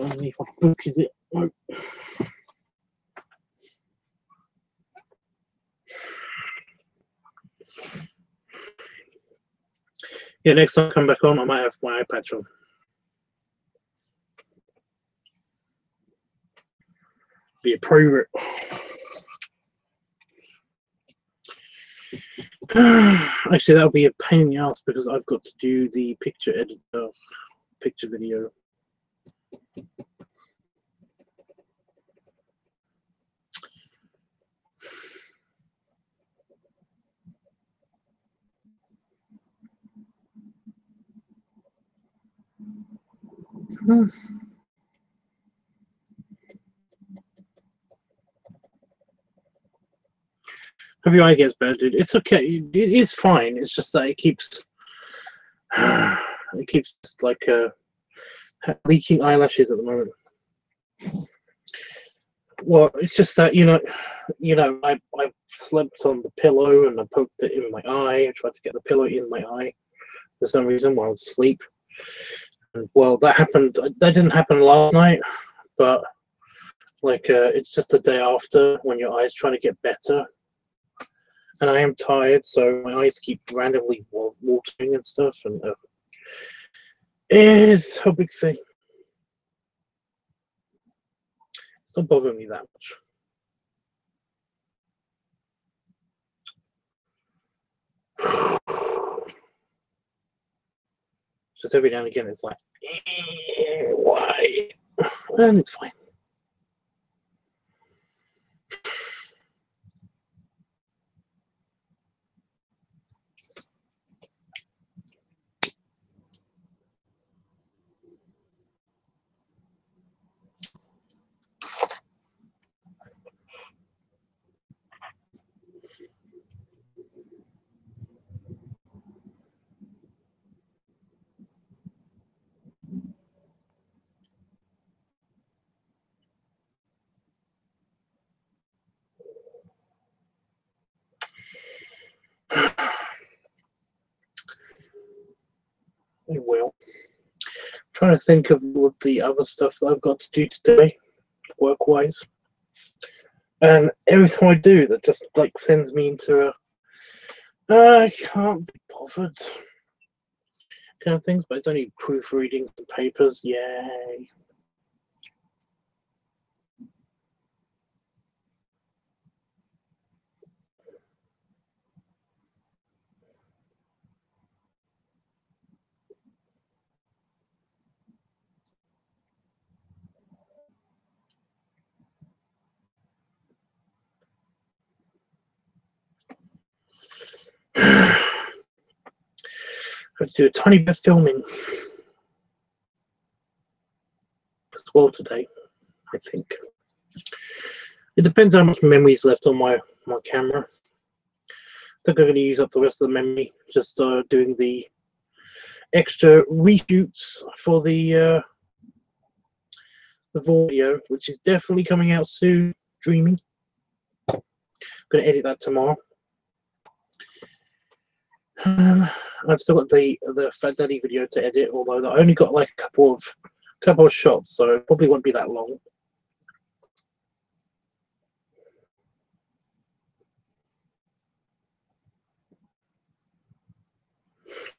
Underneath my book, is it? Nope. Yeah, next time I come back on, I might have my eye patch on. Be a private. Actually, that'll be a pain in the ass because I've got to do the picture editor, picture video. If your eye gets better, dude, it's okay. It is fine. It's just that it keeps just like leaking eyelashes at the moment. Well, it's just that I slept on the pillow and I poked it in my eye. I tried to get the pillow in my eye for some reason while I was asleep. And, well, that happened. That didn't happen last night, but like it's just the day after when your eye's trying to get better. And I am tired, so my eyes keep randomly watering and stuff, and it's a big thing. It's not bothering me that much. Just every now and again, it's like, why? And it's fine. I will. I'm trying to think of all of the other stuff that I've got to do today, work-wise. And everything I do that just like sends me into a I can't be bothered kind of things, but it's only proofreading the papers, yay. I have to do a tiny bit of filming as well today, I think. It depends how much memory is left on my camera. I think I'm going to use up the rest of the memory, just doing the extra reshoots for the video, which is definitely coming out soon. Dreamy. I'm going to edit that tomorrow. I've still got the Fat Daddy video to edit, although I only got like a couple of shots, so it probably won't be that long.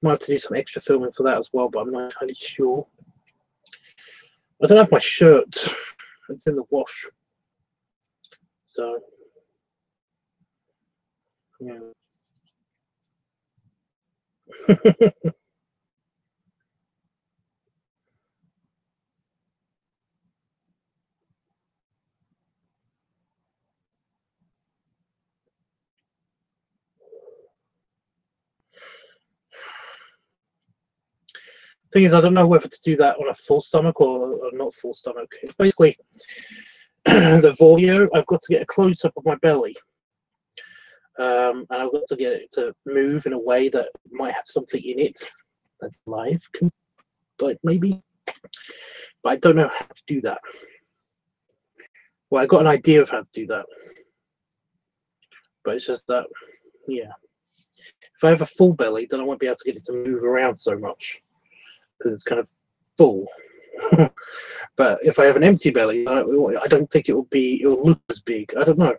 Might have to do some extra filming for that as well, but I'm not entirely sure. I don't have my shirt. It's in the wash. So, yeah. Thing is, I don't know whether to do that on a full stomach or not full stomach. It's basically the video. I've got to get a close up of my belly, and I've got to get it to move in a way that might have something in it that's live, like maybe. But I don't know how to do that. Well, I got an idea of how to do that, but it's just that, yeah. If I have a full belly, then I won't be able to get it to move around so much because it's kind of full. But if I have an empty belly, I don't think it will look as big. I don't know.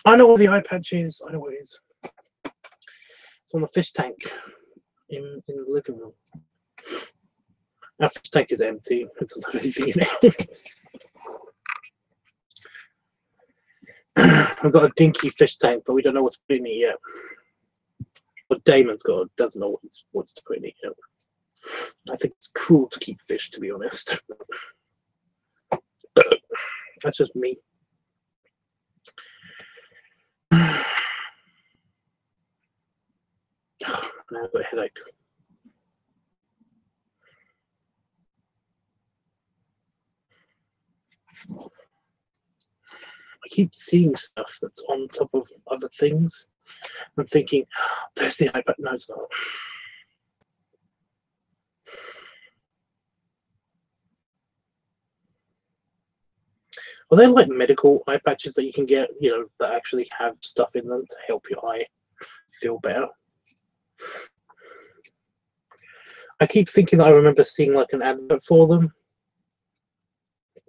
I know where the eye patch is. I know where it is. It's on the fish tank in the living room. Our fish tank is empty. It doesn't have anything in it. We've got a dinky fish tank, but we don't know what's in it yet. But Damon's doesn't know what he wants to put in it. You know? I think it's cool to keep fish, to be honest. That's just me. Now I've got a headache. I keep seeing stuff that's on top of other things. I'm thinking, oh, there's the iPad. No, it's not. Are there like medical eye patches that you can get, you know, that actually have stuff in them to help your eye feel better? I keep thinking that I remember seeing like an advert for them,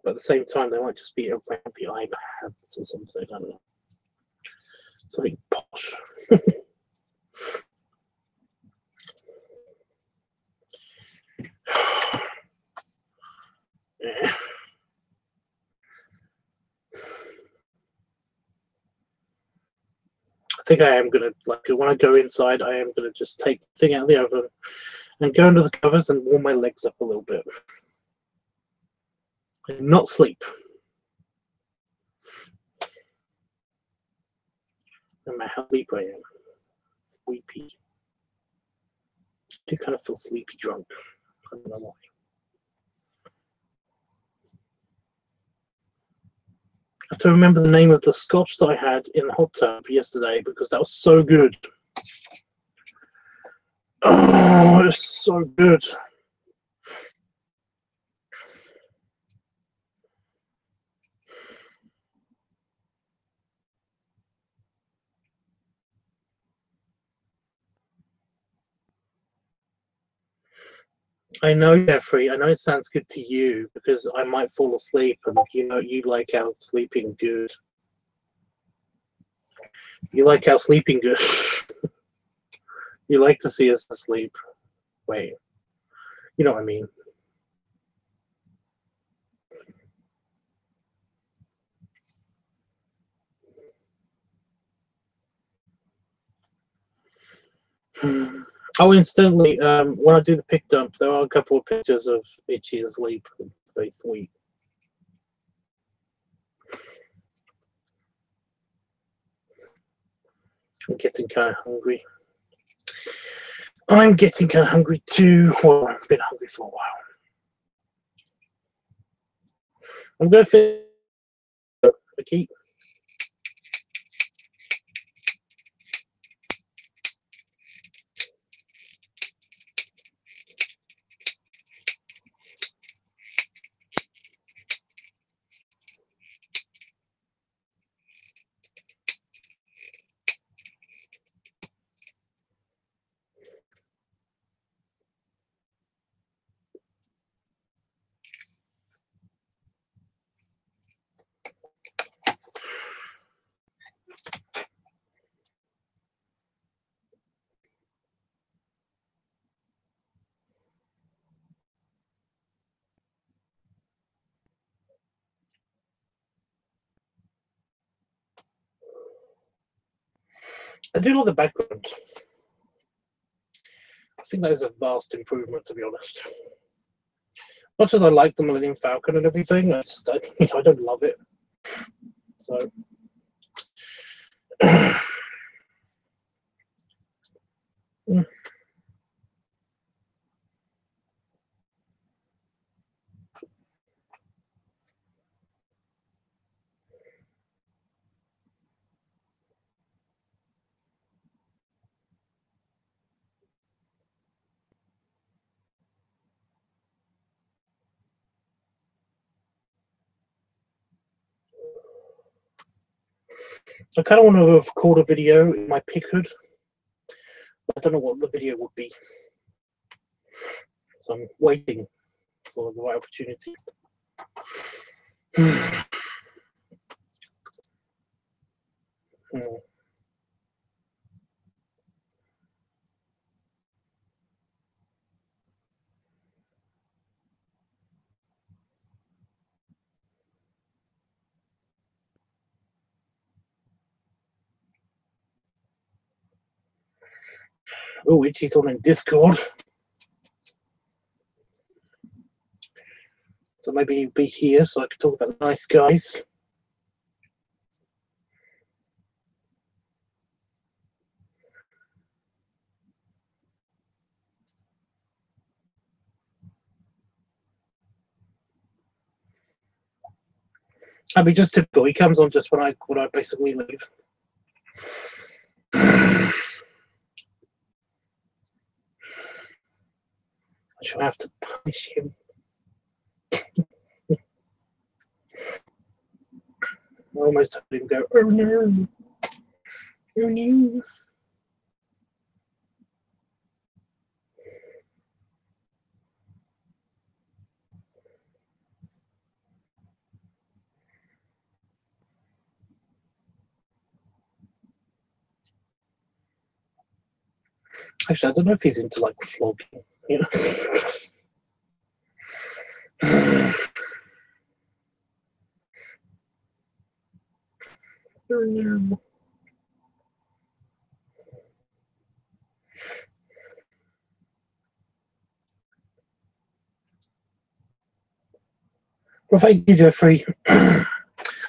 but at the same time, they might just be around the iPads or something. I don't know. Something posh. Yeah. I think I am gonna, like, when I go inside, I am gonna just take the thing out of the oven and go under the covers and warm my legs up a little bit. And not sleep. No matter how sleepy I am. Sleepy. I do kind of feel sleepy drunk. I don't know why. I have to remember the name of the scotch that I had in the hot tub yesterday because that was so good. Oh, it's so good. I know, Jeffrey, I know it sounds good to you because I might fall asleep and you know you like out sleeping good. You like out sleeping good. You like to see us asleep. Wait. You know what I mean. Oh, incidentally, when I do the pick dump, there are a couple of pictures of Itchy asleep. Very sweet. I'm getting kind of hungry. I'm getting kind of hungry too. Well, I've been hungry for a while. I'm going to finish the key. I do like the background. I think that is a vast improvement, to be honest. Much as I like the Millennium Falcon and everything, I don't love it. So. I kind of want to record a video in my pick hood. I don't know what the video would be. So I'm waiting for the right opportunity. Oh, Itchy's on in Discord. So maybe he'll be here so I can talk about nice guys. I mean, just typical. He comes on just when I basically leave. I shall have to punish him. I almost heard him go, oh no, oh no. Actually, I don't know if he's into like flogging. You know? Oh no. Well, thank you, Jeffrey. I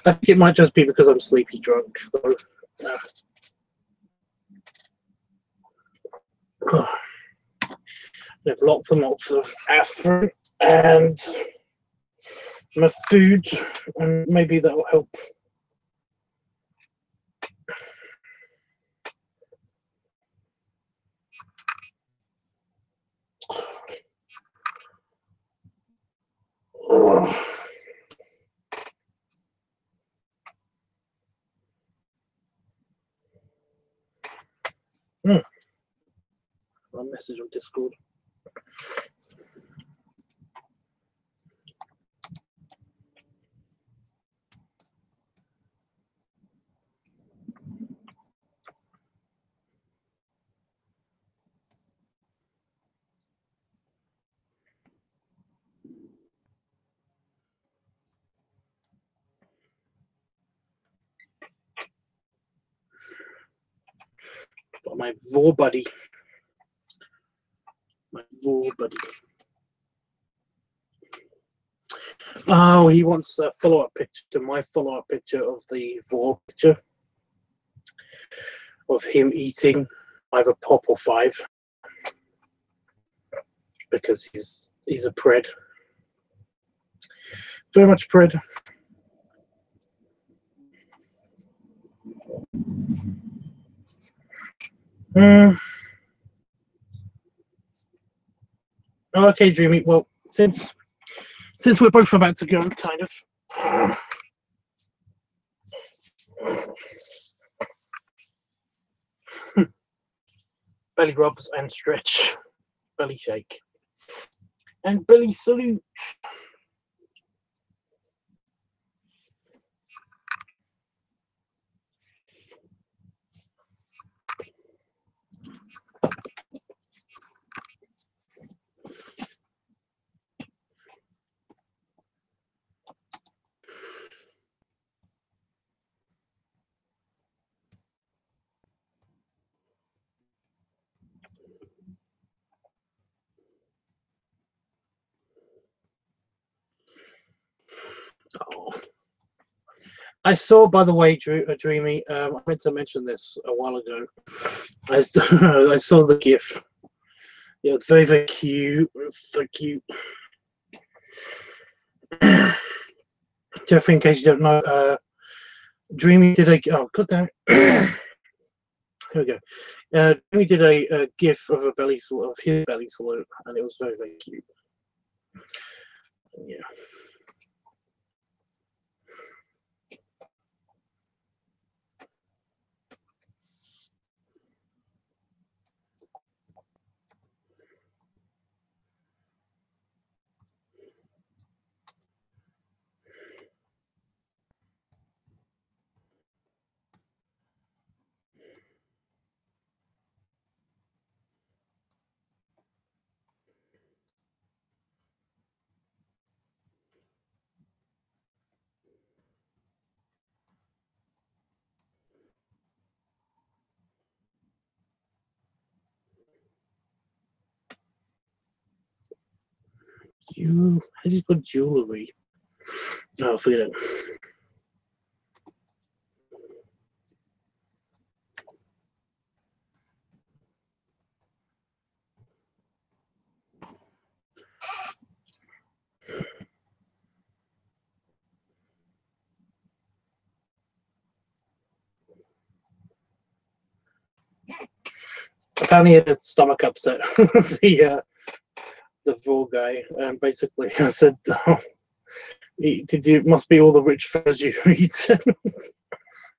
think it might just be because I'm sleepy drunk, though. I have lots and lots of aspirin and my food, and maybe that will help. A message on Discord. Got my Vor buddy. My Vor buddy. Oh, he wants a follow-up picture. My follow-up picture of the Vor picture of him eating either pop or 5 because he's a pred. Very much pred. Okay, Dreamy. Well, since we're both about to go, kind of. Belly rubs and stretch, belly shake, and belly salute. Oh. I saw, by the way, Dreamy. I meant to mention this a while ago. I saw the GIF. It was very, very cute. It was so cute. Jeffrey, in case you don't know, Dreamy did a. Oh, god damn it. Here we go. Dreamy did a GIF of his belly salute, and it was very, very cute. Yeah. You, how do you put jewelry? Oh, forget it. Apparently, he had a stomach upset. The raw guy, and basically, I said, oh, "Did you? Must be all the rich furs you eat."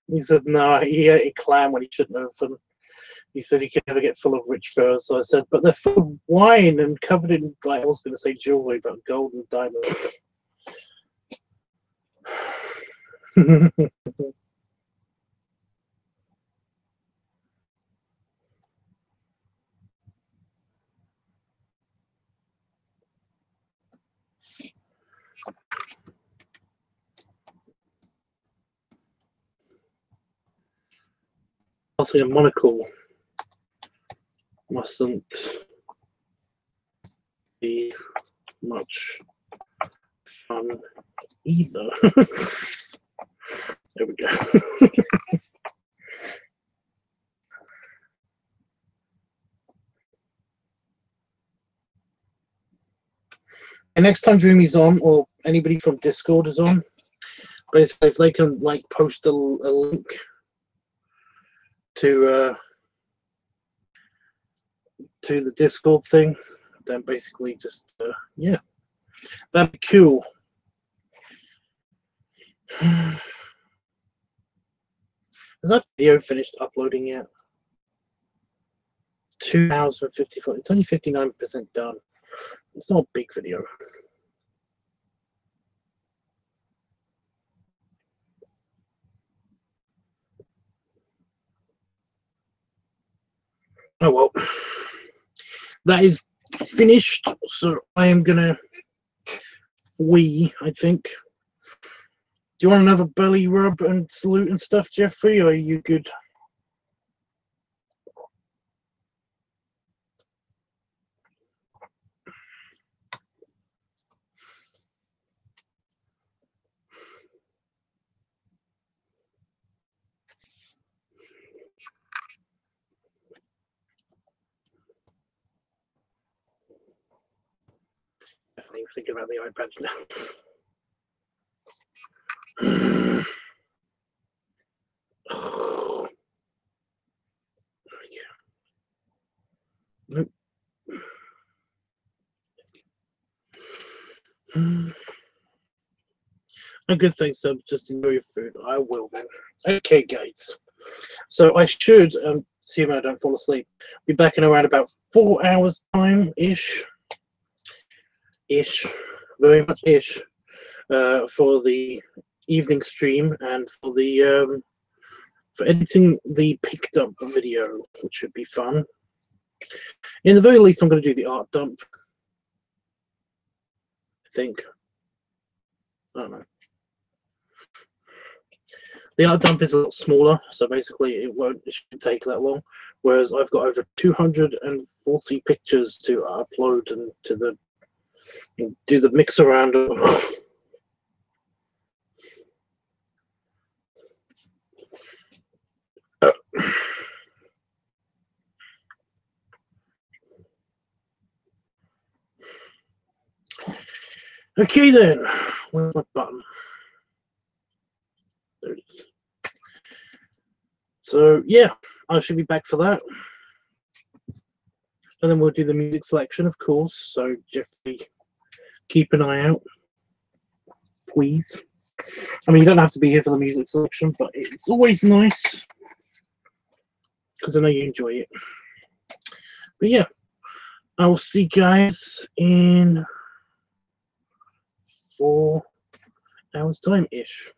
He said, "No, he ate a clam when he shouldn't have." And he said he could never get full of rich furs. So I said, "But they're full of wine and covered in, like, I was going to say jewelry, but gold and diamonds." Passing a monocle mustn't be much fun either. There we go. And next time Dreamy's on, or anybody from Discord is on, basically if they can like post a link to the Discord thing, then basically just yeah, that'd be cool. Has that video finished uploading yet? 2 hours and 54. It's only 59% done. It's not a big video. Oh well, that is finished. So I am gonna flee, I think. Do you want another belly rub and salute and stuff, Jeffrey, or are you good? Definitely thinking about the iPad now. Nope. A good thing, so just enjoy your food. I will then. Okay, guys. So I should, assuming I don't fall asleep, be back in around about 4 hours time ish. Very much ish, for the evening stream and for the for editing the picked up video, which should be fun. In the very least, I'm going to do the art dump. I think. I don't know. The art dump is a lot smaller, so basically it shouldn't take that long. Whereas I've got over 240 pictures to upload and to do the mix around. Okay then, where's my button? There it is. So yeah, I should be back for that. And then we'll do the music selection, of course. So Jeffrey, keep an eye out, please. I mean, you don't have to be here for the music selection, but it's always nice because I know you enjoy it. But yeah, I will see you guys in 4 hours time ish.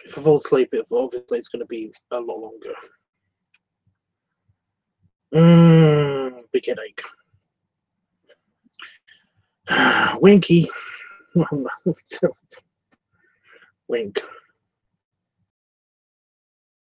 If I fall asleep, obviously it's going to be a lot longer. Big headache. Winky. Wink.